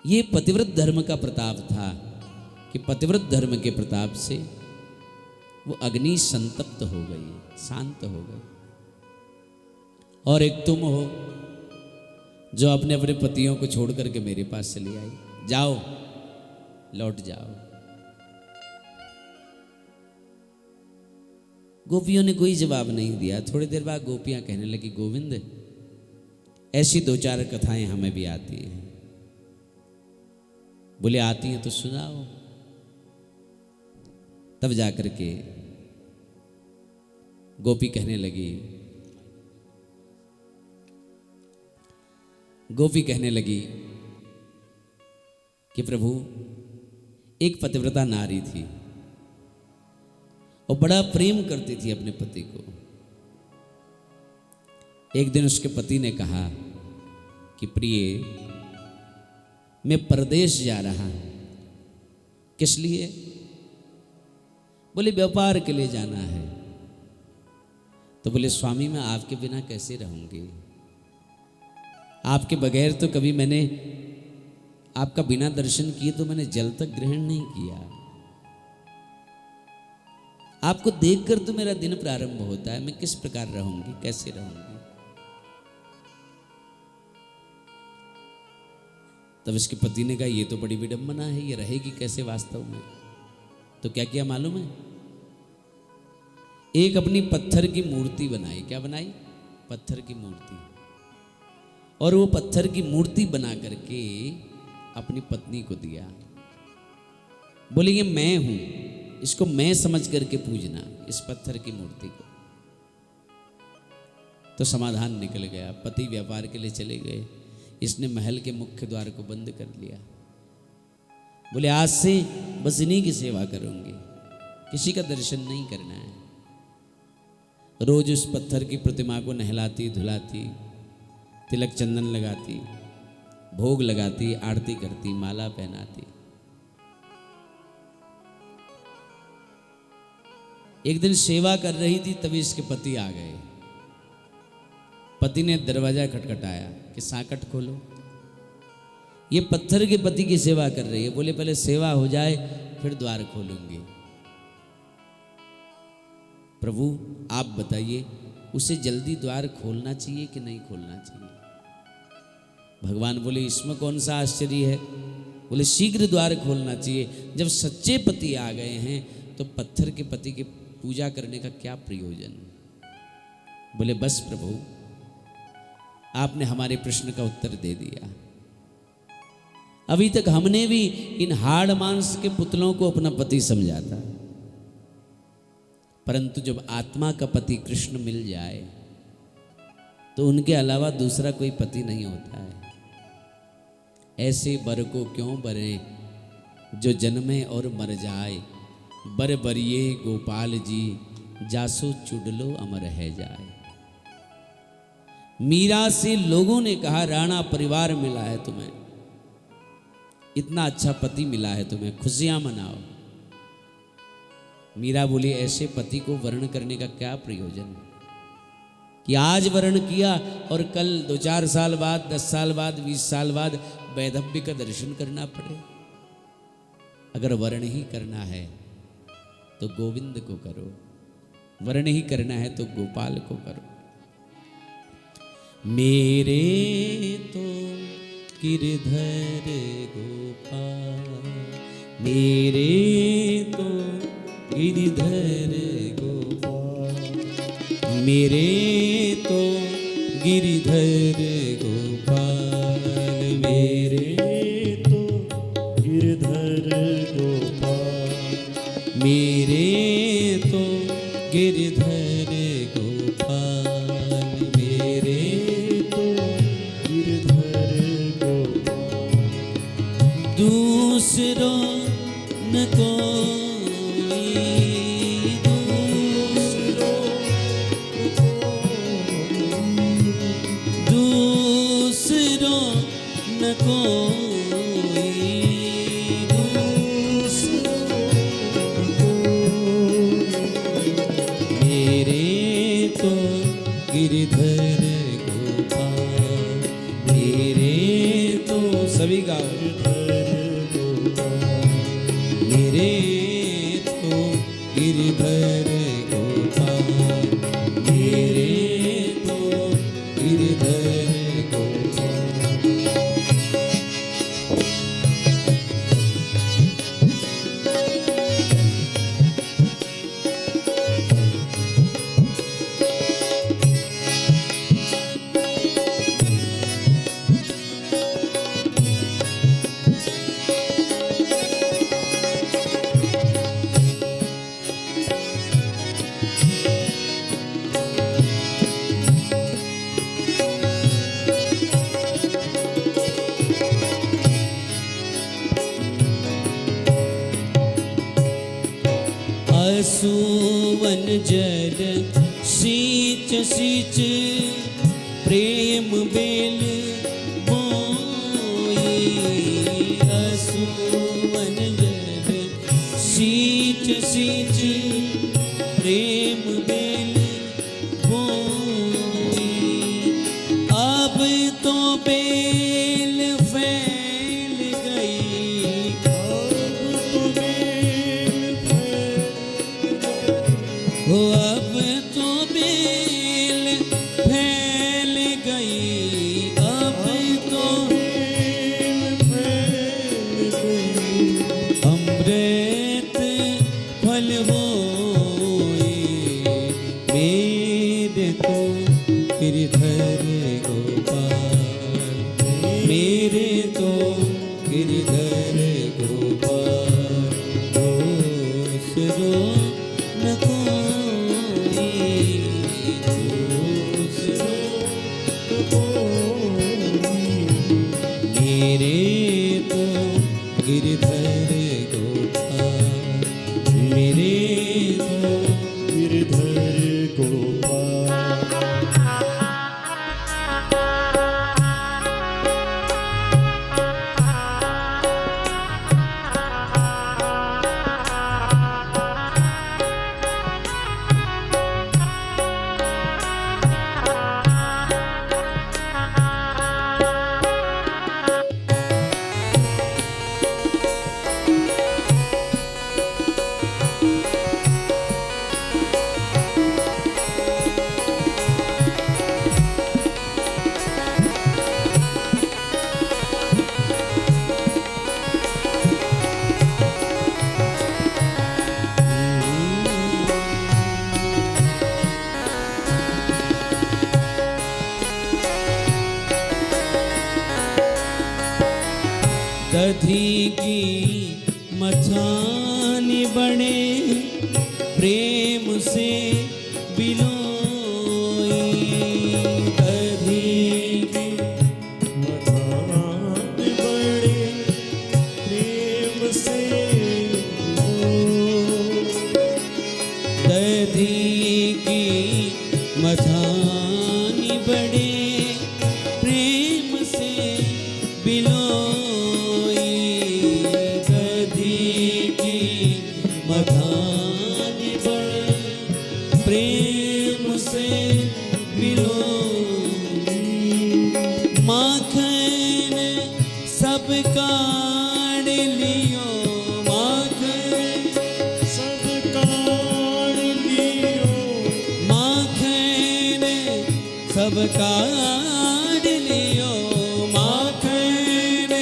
ये पतिव्रत धर्म का प्रताप था कि पतिव्रत धर्म के प्रताप से वो अग्नि संतप्त हो गई, शांत हो गई। और एक तुम हो जो अपने अपने पतियों को छोड़ करके मेरे पास चली आई, जाओ लौट जाओ। गोपियों ने कोई जवाब नहीं दिया। थोड़ी देर बाद गोपियां कहने लगी, गोविंद ऐसी दो चार कथाएं हमें भी आती हैं। बोले आती हैं तो सुनाओ। तब जाकर के गोपी कहने लगी, कि प्रभु एक पतिव्रता नारी थी और बड़ा प्रेम करती थी अपने पति को। एक दिन उसके पति ने कहा कि प्रिय, मैं परदेश जा रहा हूं। किस लिए? बोले व्यापार के लिए जाना है। तो बोले स्वामी मैं आपके बिना कैसे रहूंगी? आपके बगैर तो कभी मैंने आपका बिना दर्शन किए तो मैंने जल तक ग्रहण नहीं किया। आपको देखकर तो मेरा दिन प्रारंभ होता है। मैं किस प्रकार रहूंगी, कैसे रहूंगी? तब इसके पति ने कहा, ये तो बड़ी विडंबना है, ये रहेगी कैसे वास्तव में? तो क्या किया मालूम है? एक अपनी पत्थर की मूर्ति बनाई। क्या बनाई? पत्थर की मूर्ति। और वो पत्थर की मूर्ति बना करके अपनी पत्नी को दिया। बोले ये मैं हूं, इसको मैं समझ करके पूजना, इस पत्थर की मूर्ति को। तो समाधान निकल गया। पति व्यापार के लिए चले गए, इसने महल के मुख्य द्वार को बंद कर लिया। बोले आज से बस इन्हीं की सेवा करूंगी, किसी का दर्शन नहीं करना है। रोज उस पत्थर की प्रतिमा को नहलाती धुलाती, तिलक चंदन लगाती, भोग लगाती, आरती करती, माला पहनाती। एक दिन सेवा कर रही थी, तभी इसके पति आ गए। पति ने दरवाजा खटखटाया कि साकट खोलो। ये पत्थर के पति की सेवा कर रही है। बोले पहले सेवा हो जाए फिर द्वार खोलूंगी। प्रभु आप बताइए, उसे जल्दी द्वार खोलना चाहिए कि नहीं खोलना चाहिए? भगवान बोले इसमें कौन सा आश्चर्य है? बोले शीघ्र द्वार खोलना चाहिए। जब सच्चे पति आ गए हैं तो पत्थर के पति की पूजा करने का क्या प्रयोजन? बोले बस प्रभु, आपने हमारे प्रश्न का उत्तर दे दिया। अभी तक हमने भी इन हाड़ मांस के पुतलों को अपना पति समझा था, परंतु जब आत्मा का पति कृष्ण मिल जाए तो उनके अलावा दूसरा कोई पति नहीं होता है। ऐसे बर को क्यों बरे जो जन्मे और मर जाए, बर बरिए गोपाल जी जासो चुडलो अमर है जाए। मीरा से लोगों ने कहा राणा परिवार मिला है तुम्हें, इतना अच्छा पति मिला है तुम्हें, खुशियां मनाओ। मीरा बोली ऐसे पति को वर्ण करने का क्या प्रयोजन कि आज वर्ण किया और कल 2-4 साल बाद, 10 साल बाद, 20 साल बाद वैधव्य का दर्शन करना पड़े। अगर वर्ण ही करना है तो गोविंद को करो, वर्ण ही करना है तो गोपाल को करो। मेरे तो गिरधर गोपाल, मेरे तो गिरधर गोपाल, मेरे तो गिरधर गोपाल, मेरे तो गिरधर गोपाल, मेरे तो गिरधर गोपाल, मेरे तो गिरधर गोपाल। दूसरों न कोई, दूसरों न न कोई दूसरा, मेरे तो गिरधर गोपाल, मेरे तो सभी गाओ, मेरे तो गिरधर गोपाल, मेरे तो गिरधर गोपाल। असुवन जल सींच सींच प्रेम बेल बोई, असुवन जल सींच सींच प्रेम बेल बोई। अब तो बेल फैल गई, अब तो बेल हो, अब तो बेल फैल गई, अब तो बेल फैल गई। अमृत फल होए मेरे तो गिरधर गोपाल, मेरे तो गिरधर गोपाल। दूसरो न कोई, दूसरो न कोई, मेरे तो गिरधर गोपाल, मेरे तो गिरधर गोपाल। दधी की मचानी बड़े प्रेम से बिलोई, दधी की मचानी बड़े प्रेम से दधी की मचानी बड़े प्रेम से बिलोई, दधी की मचानी बड़े प्रेम से बिलोई। माखन सब काढ़ लियो, माखन सब काढ़ लियो, माखन सब काढ़ लियो, माखन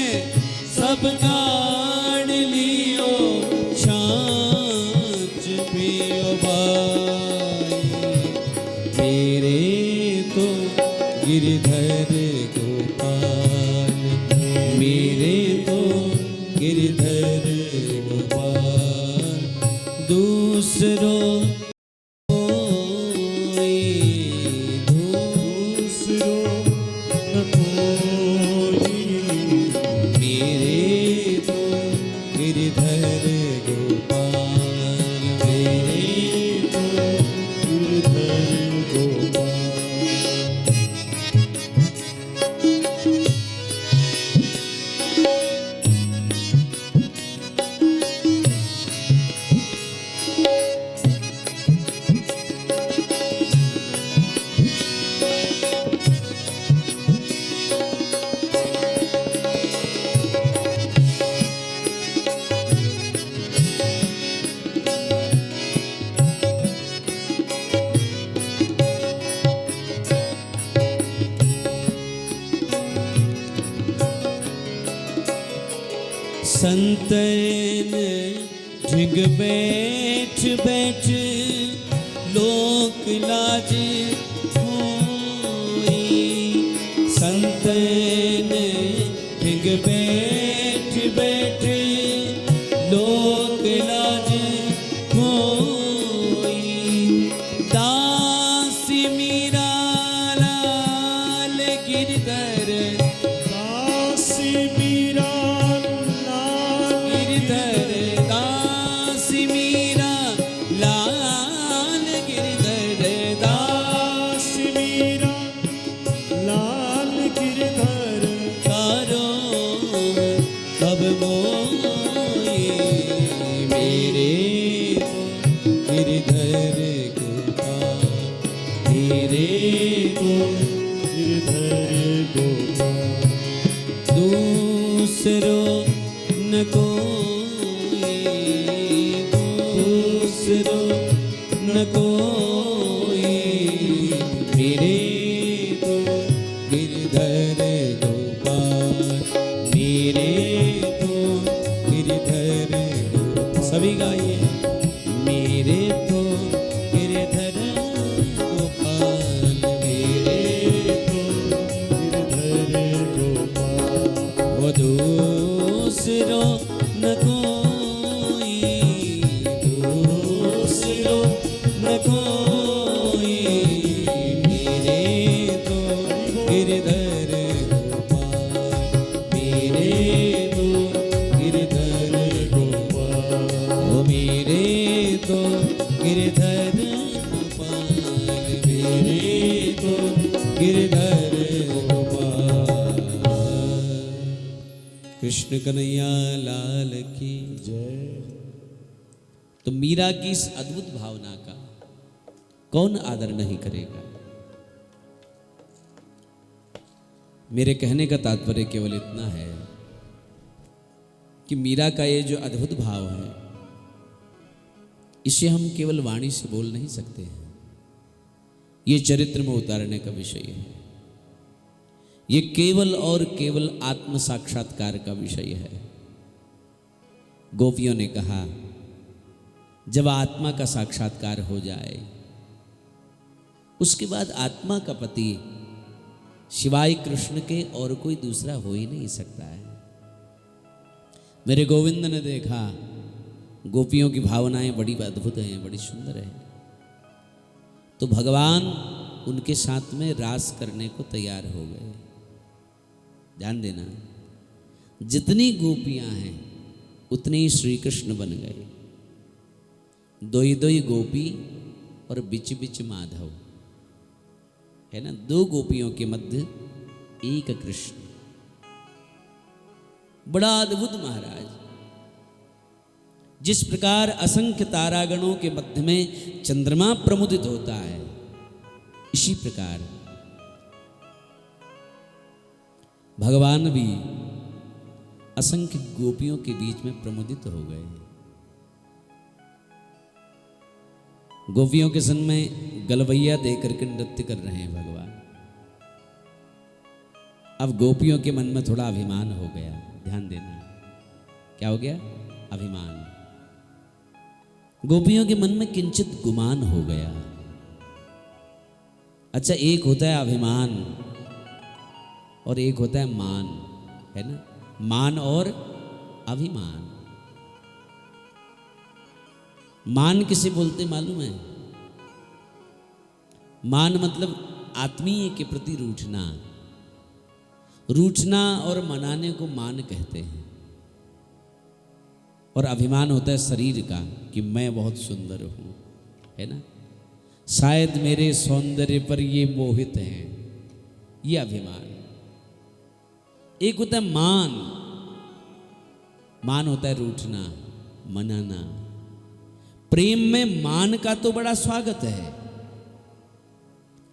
सब काढ़ लियो, छाछ पियो भाई, मेरे तो गिरधर गोपाल, मेरे तो गिरधर गोपाल। दूसरो कोई, दूसरो न कोई, मेरे तो गिरधर गोपाल, मेरे तो गिरधर गोपाल। संतन ढिग बैठ बैठ लोक लाज होई। संतन ढिग बैठ बैठ लोक लाज होई। दास मीरा लाल गिरधर, दास मीरा लाल गिरधर, दास मीरा लाल गिरधर, दास मीरा लाल गिरधर तारो कब मोई। मेरे तो गिरधर गोपाल, मेरे तो गिरधर गोपाल। दूसरो न कोई, दूसरो न कोई। मेरे तो गिरधर गोपाल, मेरे तो गिरधर गोपाल। सभी गाइए। मेरे तो गिरधर गोपाल, मेरे तो गिरधर गोपाल। वो दूसरो न कोई, दूसरो न कोई। मेरे तो गिरधर गोपाल, मेरे तो गिरधर गोपाल। ओ मेरे तो गिरधर गोपाल, मेरे तो गिरधर गोपाल। कृष्ण कन्हैया लाल की जय। तो मीरा की इस अद्भुत भावना का कौन आदर नहीं करेगा। मेरे कहने का तात्पर्य केवल इतना है कि मीरा का ये जो अद्भुत भाव है, इसे हम केवल वाणी से बोल नहीं सकते हैं। ये चरित्र में उतारने का विषय है। ये केवल और केवल आत्म साक्षात्कार का विषय है। गोपियों ने कहा, जब आत्मा का साक्षात्कार हो जाए, उसके बाद आत्मा का पति शिवाय कृष्ण के और कोई दूसरा हो ही नहीं सकता है। मेरे गोविंद ने देखा गोपियों की भावनाएं बड़ी अद्भुत हैं, बड़ी सुंदर हैं, तो भगवान उनके साथ में रास करने को तैयार हो गए। ध्यान देना, जितनी गोपियां हैं उतने ही श्री कृष्ण बन गए। दोई दोई गोपी और बिच बिच माधव, है ना। दो गोपियों के मध्य एक कृष्ण। बड़ा अद्भुत महाराज। जिस प्रकार असंख्य तारागणों के मध्य में चंद्रमा प्रमुदित होता है, इसी प्रकार भगवान भी असंख्य गोपियों के बीच में प्रमुदित हो गए। गोपियों के सन में गलवैया देकर के नृत्य कर रहे हैं भगवान। अब गोपियों के मन में थोड़ा अभिमान हो गया। ध्यान देना, क्या हो गया? अभिमान। गोपियों के मन में किंचित गुमान हो गया। अच्छा, एक होता है अभिमान और एक होता है मान, है ना। मान और अभिमान। मान किसे बोलते मालूम है? मान मतलब आत्मीय के प्रति रूठना। रूठना और मनाने को मान कहते हैं। और अभिमान होता है शरीर का, कि मैं बहुत सुंदर हूं, है ना। शायद मेरे सौंदर्य पर ये मोहित हैं, ये अभिमान। एक होता है मान। मान होता है रूठना, मनाना। प्रेम में मान का तो बड़ा स्वागत है,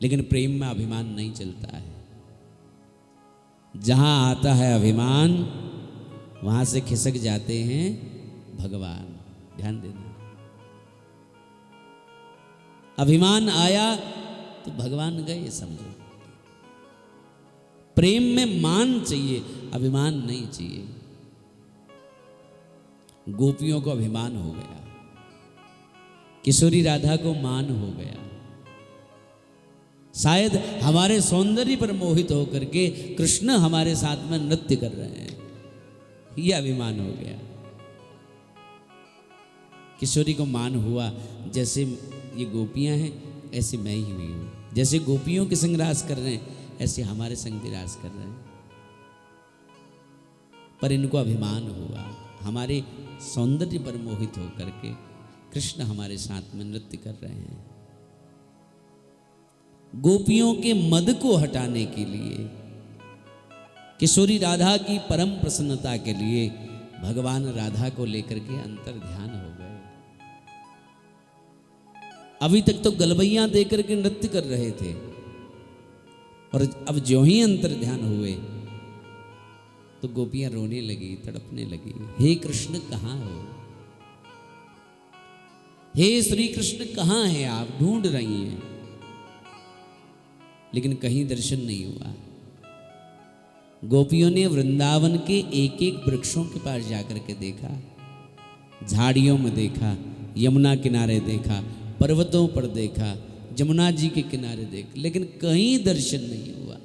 लेकिन प्रेम में अभिमान नहीं चलता है। जहां आता है अभिमान, वहां से खिसक जाते हैं भगवान। ध्यान देना, अभिमान आया तो भगवान गए, समझो। प्रेम में मान चाहिए, अभिमान नहीं चाहिए। गोपियों को अभिमान हो गया, किशोरी राधा को मान हो गया। शायद हमारे सौंदर्य पर मोहित होकर के कृष्ण हमारे साथ में नृत्य कर रहे हैं, यह अभिमान हो गया। किशोरी को मान हुआ, जैसे ये गोपियां हैं ऐसे मैं ही हुई हूं, जैसे गोपियों के संग रास कर रहे हैं ऐसे हमारे संग भी रास कर रहे हैं। पर इनको अभिमान हुआ, हमारे सौंदर्य पर मोहित होकर के कृष्ण हमारे साथ में नृत्य कर रहे हैं। गोपियों के मद को हटाने के लिए, किशोरी राधा की परम प्रसन्नता के लिए भगवान राधा को लेकर के अंतर ध्यान हो गए। अभी तक तो गलबैया देकर के नृत्य कर रहे थे, और अब जो ही अंतर ध्यान हुए तो गोपियां रोने लगी, तड़पने लगी। हे कृष्ण कहाँ हो, हे श्री कृष्ण कहाँ हैं आप, ढूंढ रही हैं, लेकिन कहीं दर्शन नहीं हुआ। गोपियों ने वृंदावन के एक एक वृक्षों के पास जाकर के देखा, झाड़ियों में देखा, यमुना किनारे देखा, पर्वतों पर देखा, जमुना जी के किनारे देख, लेकिन कहीं दर्शन नहीं हुआ।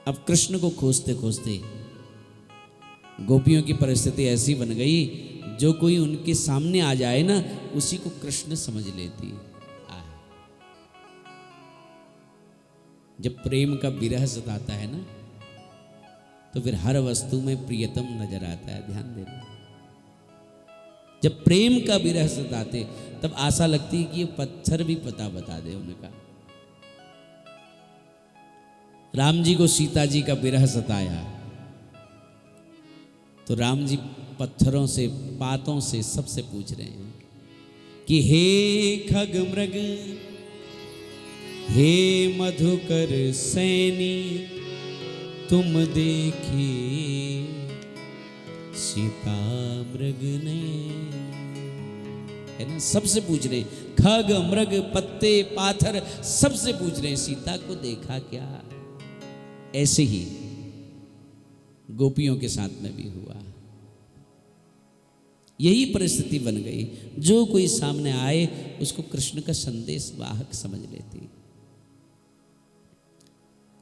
अब कृष्ण को खोजते खोजते गोपियों की परिस्थिति ऐसी बन गई, जो कोई उनके सामने आ जाए ना उसी को कृष्ण समझ लेती। जब प्रेम का विरह सताता है ना तो फिर हर वस्तु में प्रियतम नजर आता है, ध्यान देना। जब प्रेम का विरह सताते तब आशा लगती है कि ये पत्थर भी पता बता दे उनका। राम जी को सीता जी का विरह सताया तो राम जी पत्थरों से, पातों से, सबसे पूछ रहे हैं कि हे खग मृग, हे मधुकर सैनी, तुम देखी सीता मृग ने, है ना, सबसे पूछ रहे, खग मृग पत्ते पाथर सबसे पूछ रहे सीता को देखा क्या। ऐसे ही गोपियों के साथ में भी हुआ, यही परिस्थिति बन गई। जो कोई सामने आए उसको कृष्ण का संदेश वाहक समझ लेती।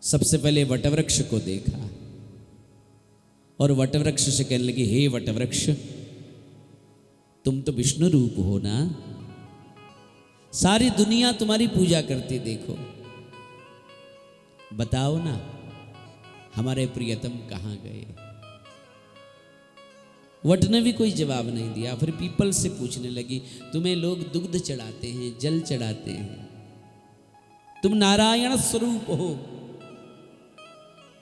सबसे पहले वटवृक्ष को देखा और वटवृक्ष से कहने लगी, हे वटवृक्ष, तुम तो विष्णु रूप हो ना, सारी दुनिया तुम्हारी पूजा करती, देखो बताओ ना हमारे प्रियतम कहाँ गए। वट ने भी कोई जवाब नहीं दिया। फिर पीपल से पूछने लगी, तुम्हें लोग दुग्ध चढ़ाते हैं, जल चढ़ाते हैं, तुम नारायण स्वरूप हो,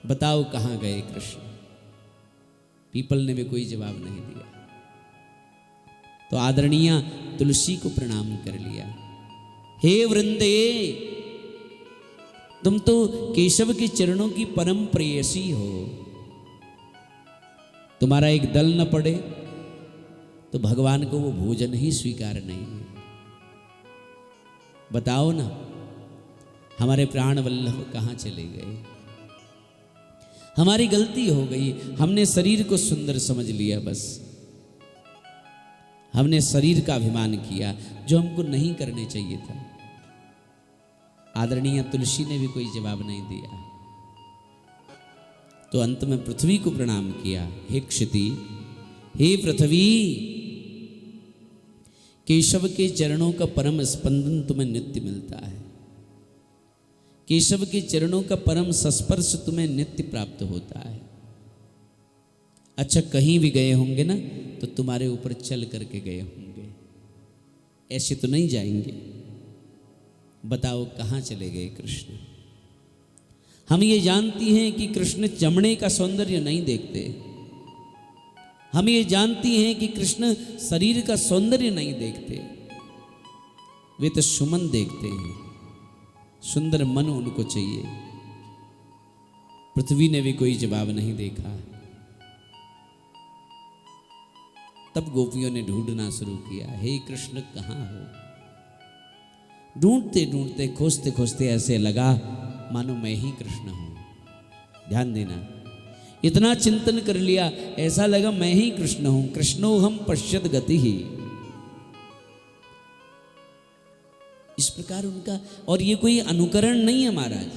बताओ कहाँ गए कृष्ण। पीपल ने भी कोई जवाब नहीं दिया। तो आदरणीय तुलसी को प्रणाम कर लिया, हे वृंदे, तुम तो केशव के चरणों की परम प्रेयसी हो, तुम्हारा एक दल न पड़े तो भगवान को वो भोजन ही स्वीकार नहीं है। बताओ ना हमारे प्राण वल्लभ कहाँ चले गए। हमारी गलती हो गई, हमने शरीर को सुंदर समझ लिया, बस हमने शरीर का अभिमान किया जो हमको नहीं करने चाहिए था। आदरणीय तुलसी ने भी कोई जवाब नहीं दिया। तो अंत में पृथ्वी को प्रणाम किया, हे क्षिति, हे पृथ्वी, केशव के चरणों का परम स्पंदन तुम्हें नित्य मिलता है, केशव के चरणों का परम संस्पर्श तुम्हें नित्य प्राप्त होता है। अच्छा कहीं भी गए होंगे ना तो तुम्हारे ऊपर चल करके गए होंगे, ऐसे तो नहीं जाएंगे। बताओ कहाँ चले गए कृष्ण। हम ये जानती हैं कि कृष्ण चमड़े का सौंदर्य नहीं देखते, हम ये जानती हैं कि कृष्ण शरीर का सौंदर्य नहीं देखते, वे तो सुमन देखते हैं, सुंदर मन उनको चाहिए। पृथ्वी ने भी कोई जवाब नहीं देखा। तब गोपियों ने ढूंढना शुरू किया, हे कृष्ण कहाँ हो। ढूंढते ढूंढते, खोजते खोजते ऐसे लगा मानो मैं ही कृष्ण हूं। ध्यान देना, इतना चिंतन कर लिया, ऐसा लगा मैं ही कृष्ण हूं। कृष्णोहम पश्यत गति ही, इस प्रकार उनका। और ये कोई अनुकरण नहीं है महाराज,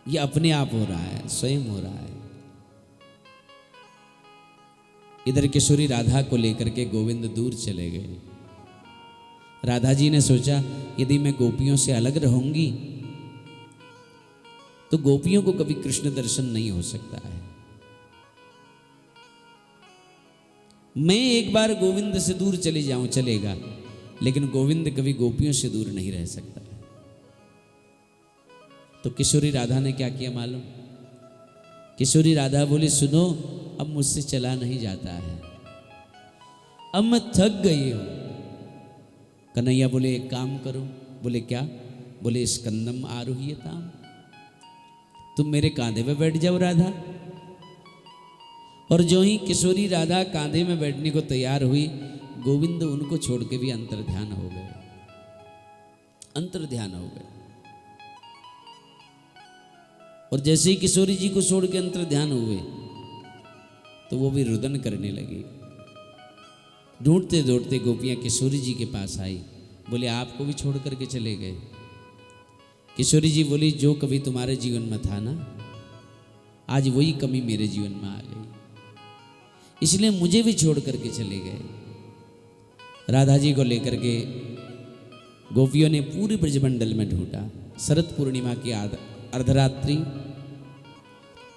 ये अपने आप हो रहा है, स्वयं हो रहा है। इधर किशोरी राधा को लेकर के गोविंद दूर चले गए। राधा जी ने सोचा यदि मैं गोपियों से अलग रहूंगी तो गोपियों को कभी कृष्ण दर्शन नहीं हो सकता है। मैं एक बार गोविंद से दूर चले जाऊं चलेगा, लेकिन गोविंद कभी गोपियों से दूर नहीं रह सकता है। तो किशोरी राधा ने क्या किया मालूम? किशोरी राधा बोली सुनो, अब मुझसे चला नहीं जाता है, अब मैं थक गई हूं। कन्हैया बोले एक काम करो। बोले क्या? बोले स्कंदम आरोह्यताम, तुम मेरे कांधे पे बैठ जाओ राधा। और जो ही किशोरी राधा कांधे में बैठने को तैयार हुई, गोविंद उनको छोड़ के भी अंतर्ध्यान हो गए, अंतर्ध्यान हो गए। और जैसे ही किशोरी जी को छोड़ के अंतर्ध्यान हुए तो वो भी रुदन करने लगी। ढूंढते ढूंढते गोपियां किशोरी जी के पास आई, बोले आपको भी छोड़ करके चले गए? किशोरी जी बोली जो कभी तुम्हारे जीवन में था ना, आज वही कमी मेरे जीवन में आ गई, इसलिए मुझे भी छोड़ करके चले गए। राधा जी को लेकर के गोपियों ने पूरे ब्रजमंडल में ढूंढा। शरद पूर्णिमा की अर्धरात्रि,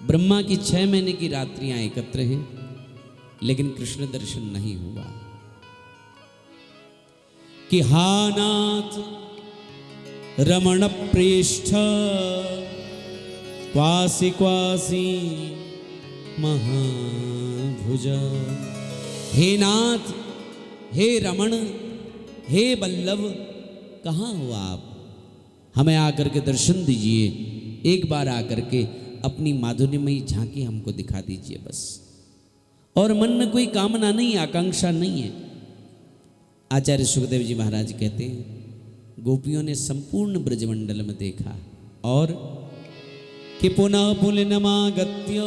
ब्रह्मा की 6 महीने की रात्रियां एकत्र हैं, लेकिन कृष्ण दर्शन नहीं हुआ। कि हानाथ रमण प्रेष्ठ क्वासी क्वासी महाभुज। हे नाथ, हे रमण, हे बल्लभ, कहाँ हो आप? हमें आकर के दर्शन दीजिए, एक बार आकर के अपनी माधुर्यमयी झांकी हमको दिखा दीजिए बस। और मन में कोई कामना नहीं, आकांक्षा नहीं है। आचार्य सुखदेव जी महाराज कहते हैं गोपियों ने संपूर्ण ब्रजमंडल में देखा और कि पुनः पुलिनमागत्य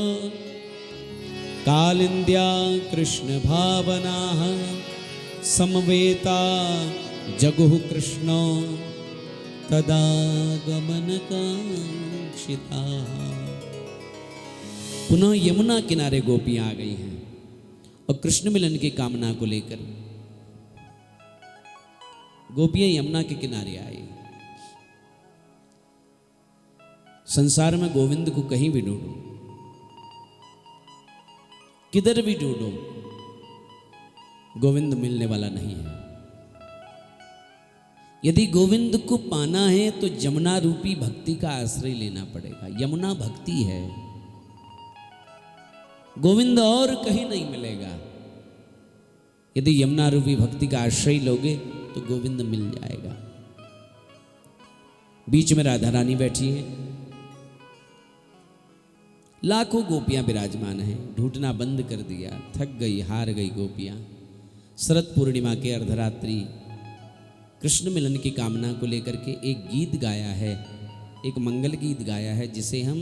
कालिंद्या कृष्ण भावना समवेता जगुः कृष्ण तदागमन कांक्षिता। पुनः यमुना किनारे गोपियां आ गई हैं और कृष्ण मिलन की कामना को लेकर गोपियां यमुना के किनारे आई। संसार में गोविंद को कहीं भी ढूंढो, किधर भी ढूंढो, गोविंद मिलने वाला नहीं है। यदि गोविंद को पाना है तो यमुना रूपी भक्ति का आश्रय लेना पड़ेगा। यमुना भक्ति है, गोविंद और कहीं नहीं मिलेगा। यदि यमुना रूपी भक्ति का आश्रय लोगे तो गोविंद मिल जाएगा। बीच में राधा रानी बैठी है, लाखों गोपियां विराजमान हैं। ढूंढना बंद कर दिया, थक गई, हार गई गोपियां। शरद पूर्णिमा के अर्धरात्रि कृष्ण मिलन की कामना को लेकर के एक गीत गाया है, एक मंगल गीत गाया है जिसे हम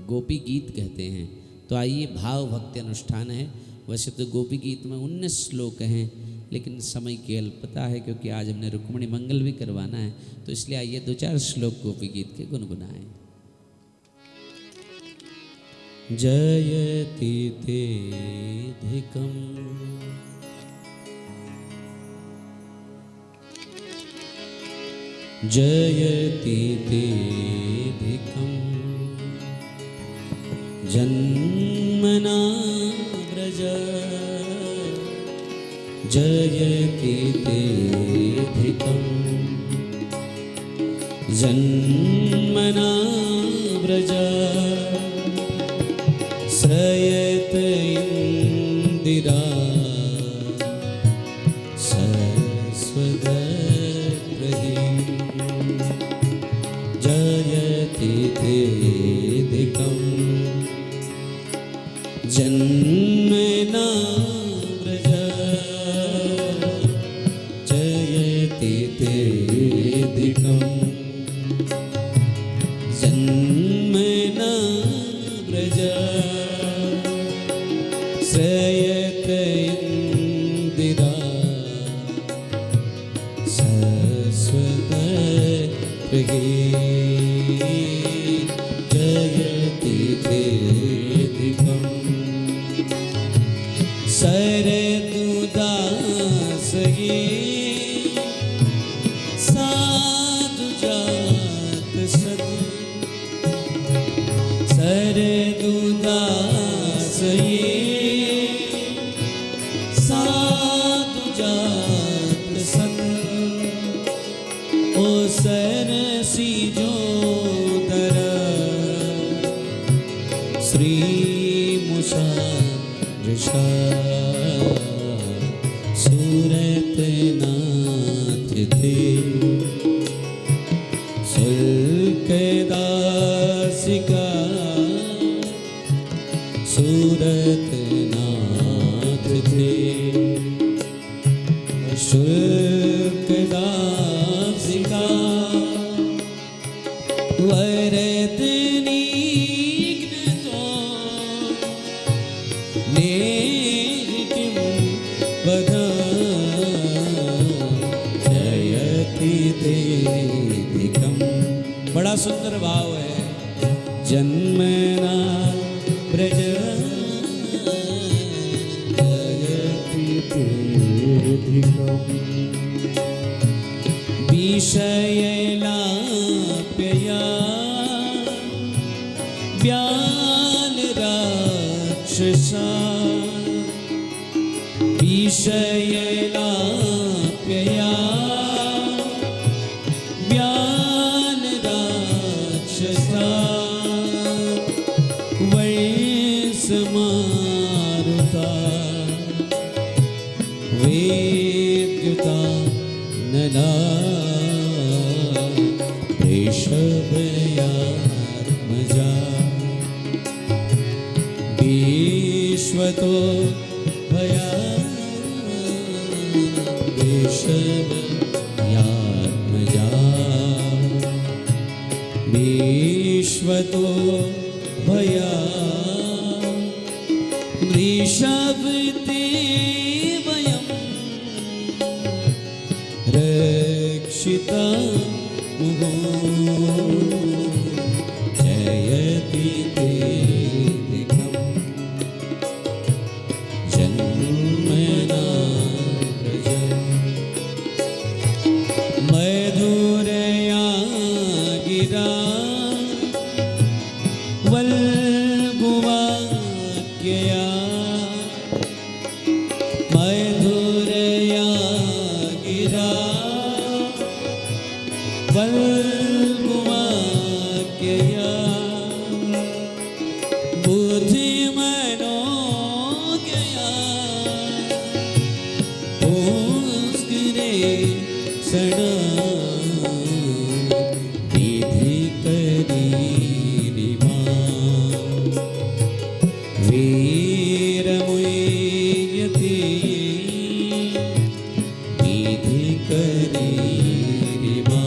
गोपी गीत कहते हैं। तो आइए, भाव भक्ति अनुष्ठान है। वैसे तो गोपी गीत में 19 श्लोक हैं, लेकिन समय की अल्पता है क्योंकि आज हमने रुक्मिणी मंगल भी करवाना है, तो इसलिए आइए 2-4 श्लोक गोपी गीत के गुनगुनाएं। जयति तेधिकम् जयति तेधिकम् जन्मना व्रज जयति तेधिकम् जन्मना व्रज श्रयत इंदिरा सरस्वती जयति तेधिकम् जन्मना व्रज जयति तेधिकम् जन्मना व्रज ये साधु जात संग ओ सरसी जो दर श्री मुषा ऋषा सूरत नाथ ते सुल्कदासिका सूरत नाथ थे शुल्कदासिका वरदनीग्न तो नेह किं वदा जयति देधिकम्। बड़ा सुंदर भाव है। जन्मना ब्रज जयति तेधिकम् विषयलाप्यया व्याल राक्षसा विषयलाप्यया व्याल राक्षसा वैसमारुता वेद्युता नला वृषभयात्मजा विश्वतो भया वृषभयात्मजा विश्वतो भया वृषभते वयं रक्षिता मुहो जयति तेधिकम् जन्मना व्रज मधुरया गिरा वल्गुवाक्यया मधुरया गिरा वल्गुवाक्यया बुद्धिमनोज्ञया पुष्करे सदा विधि करीरिमा वीरमुयति विधि करीरिमा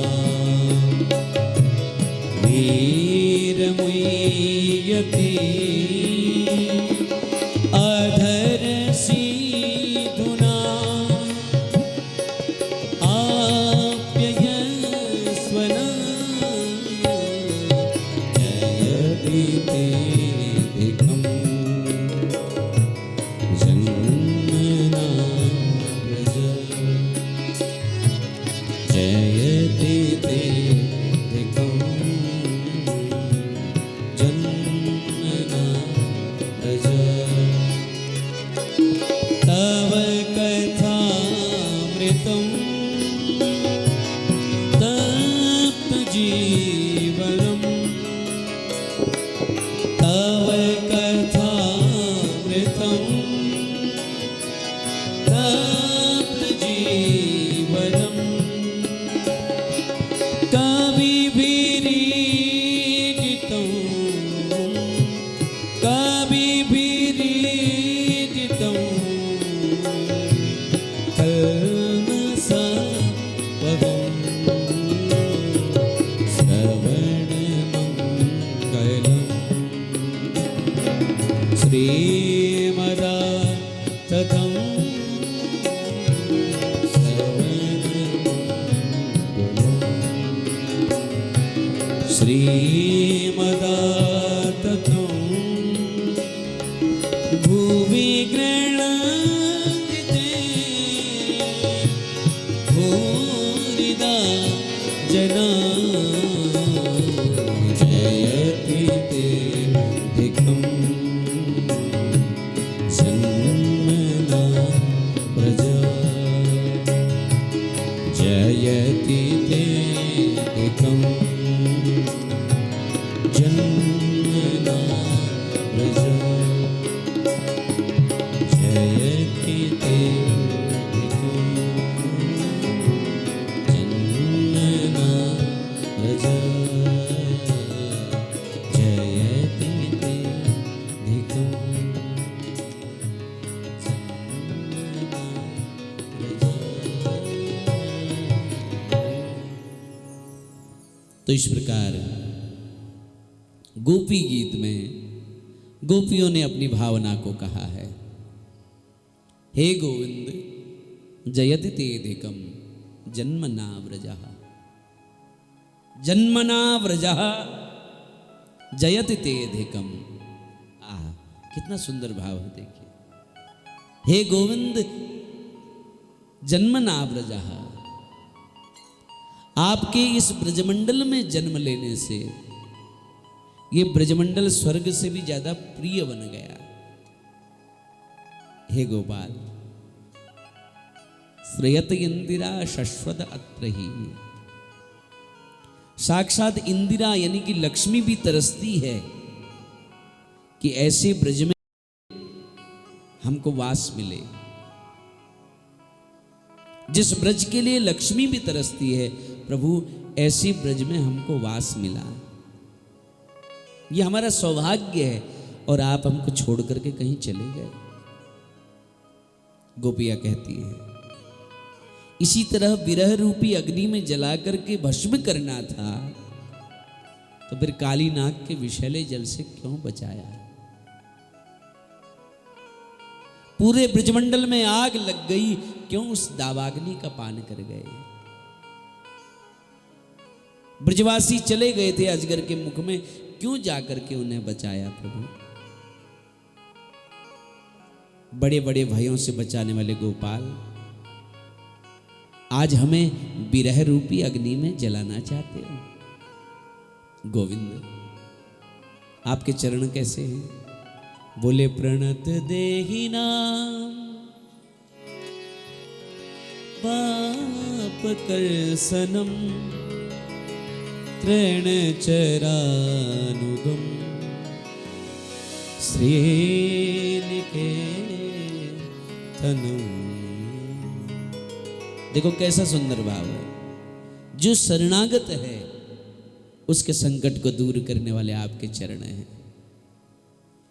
वीरमुयति अधर सीधुना आप्ययस्वना जयति तेधिकम् जन्मना व्रज जयति तेधिकम् जन्मना व्रज तव कथामृतम् तप्तजीवनम् तव कथामृतम् तप्तजीवनम् कविभिरीडितं कविभिरीडितं कल्मषापहम् श्रवणमङ्गलम् श्रीमदा तथं श्रवणमङ्गलम् श्रीमदा तथं भुवि गृह्णाति भूरिदा जना जयति तेधिकम् तो इस प्रकार गोपी गीत में गोपियों ने अपनी भावना को कहा है, हे गोविंद जयति तेधिकम जन्मना व्रजः, जन्मना व्रजः जयति तेधिकम। कितना सुंदर भाव है, देखिए, हे गोविंद जन्मना व्रजः, आपके इस ब्रजमंडल में जन्म लेने से ये ब्रजमंडल स्वर्ग से भी ज्यादा प्रिय बन गया। हे गोपाल, श्रेयत इंदिरा शश्वत अत्र ही, साक्षात इंदिरा यानी कि लक्ष्मी भी तरसती है कि ऐसे ब्रज में हमको वास मिले। जिस ब्रज के लिए लक्ष्मी भी तरसती है, प्रभु ऐसे ब्रज में हमको वास मिला, ये हमारा सौभाग्य है, और आप हमको छोड़ करके कहीं चले गए। गोपियां कहती हैं, इसी तरह विरह रूपी अग्नि में जला करके भस्म करना था, तो फिर काली नाग के विषैले जल से क्यों बचाया? पूरे ब्रजमंडल में आग लग गई, क्यों उस दावाग्नि का पान कर गए? ब्रजवासी चले गए थे अजगर के मुख में, क्यों जाकर के उन्हें बचाया प्रभु? बड़े बड़े भयों से बचाने वाले गोपाल, आज हमें विरह रूपी अग्नि में जलाना चाहते हो। गोविंद, आपके चरण कैसे हैं? बोले प्रणत देहिनाम पाप कर्सनम तृण चरानुगम श्रीनिकेतनम। देखो कैसा सुंदर भाव है। जो शरणागत है उसके संकट को दूर करने वाले आपके चरण हैं।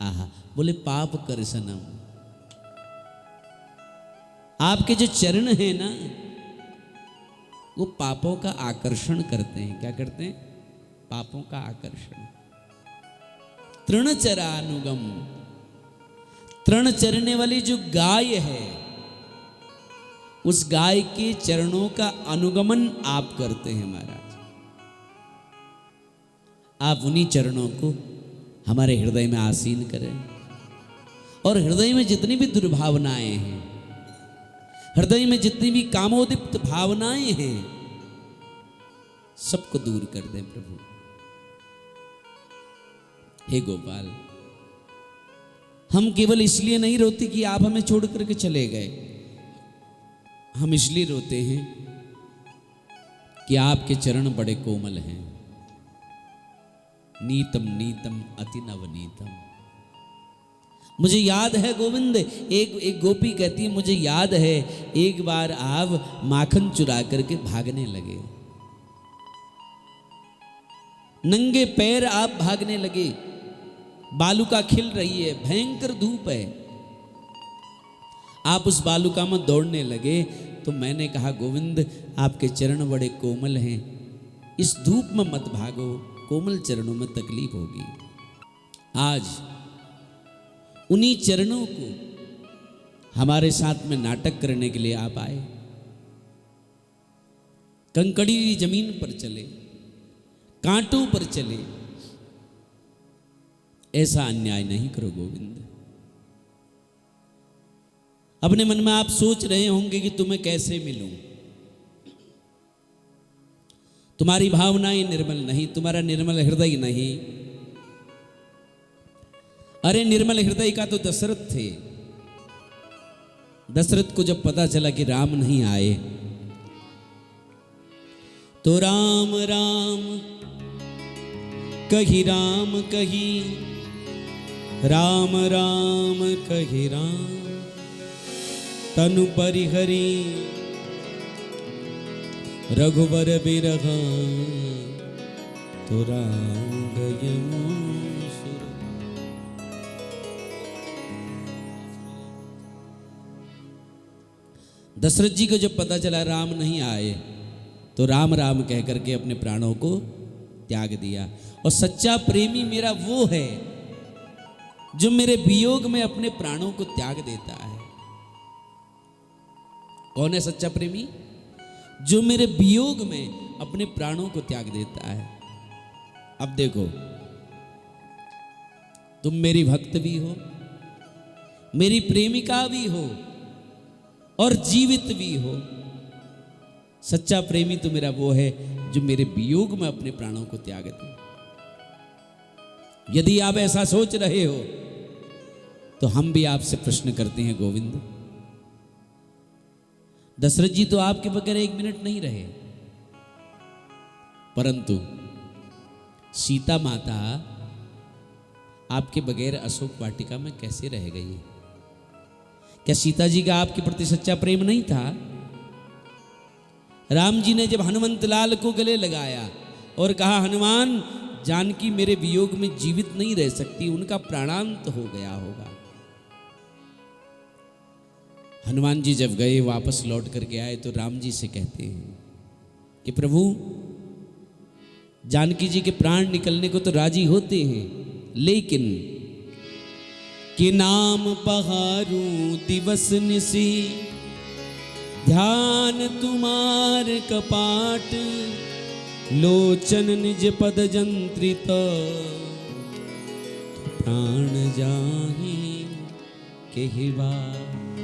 आहा, बोले पाप कर्सनम, आपके जो चरण हैं ना, वो पापों का आकर्षण करते हैं। क्या करते हैं? पापों का आकर्षण। तृणचरानुगम, तृण चरने वाली जो गाय है, उस गाय के चरणों का अनुगमन आप करते हैं महाराज। आप उन्हीं चरणों को हमारे हृदय में आसीन करें, और हृदय में जितनी भी दुर्भावनाएं हैं, हृदय में जितनी भी कामोदीप्त भावनाएं हैं, सबको दूर कर दें प्रभु। हे गोपाल, हम केवल इसलिए नहीं रोते कि आप हमें छोड़ करके चले गए, हम इसलिए रोते हैं कि आपके चरण बड़े कोमल हैं। नीतम नीतम अति नवनीतम। मुझे याद है गोविंद, एक गोपी कहती है, मुझे याद है एक बार आप माखन चुरा करके भागने लगे, नंगे पैर आप भागने लगे, बालुका खिल रही है, भयंकर धूप है, आप उस बालुका में दौड़ने लगे। तो मैंने कहा गोविंद, आपके चरण बड़े कोमल हैं, इस धूप में मत भागो, कोमल चरणों में तकलीफ होगी। आज उन्हीं चरणों को हमारे साथ में नाटक करने के लिए आप आए। कंकड़ी जमीन पर चले, कांटों पर चले, ऐसा अन्याय नहीं करो गोविंद। अपने मन में आप सोच रहे होंगे कि तुम्हें कैसे मिलूं। तुम्हारी भावनाएं निर्मल नहीं, तुम्हारा निर्मल हृदय नहीं। अरे निर्मल हृदय का तो दशरथ थे। दशरथ को जब पता चला कि राम नहीं आए, तो राम राम कही राम कही, राम राम कही राम, तनु परिहरी रघुवर बिरहा, तो राम गय मूसुर। दशरथ जी को जब पता चला राम नहीं आए, तो राम राम कह करके अपने प्राणों को त्याग दिया। और सच्चा प्रेमी मेरा वो है जो मेरे वियोग में अपने प्राणों को त्याग देता है। कौन है सच्चा प्रेमी? जो मेरे वियोग में अपने प्राणों को त्याग देता है। अब देखो, तुम मेरी भक्त भी हो, मेरी प्रेमिका भी हो और जीवित भी हो। सच्चा प्रेमी तो मेरा वो है जो मेरे वियोग में अपने प्राणों को त्याग दे। यदि आप ऐसा सोच रहे हो तो हम भी आपसे प्रश्न करते हैं गोविंद, दशरथ जी तो आपके बगैर एक मिनट नहीं रहे, परंतु सीता माता आपके बगैर अशोक वाटिका में कैसे रह गई? क्या सीता जी का आपके प्रति सच्चा प्रेम नहीं था? राम जी ने जब हनुमंत लाल को गले लगाया और कहा, हनुमान, जानकी मेरे वियोग में जीवित नहीं रह सकती, उनका प्राणांत हो गया होगा। हनुमान जी जब गए, वापस लौट करके आए तो राम जी से कहते हैं कि प्रभु, जानकी जी के प्राण निकलने को तो राजी होते हैं, लेकिन कि नाम पहारू दिवस निसी, ध्यान तुम्हार कपाट, लोचन निज पद जंत्रित, प्राण जाहि केहि बात।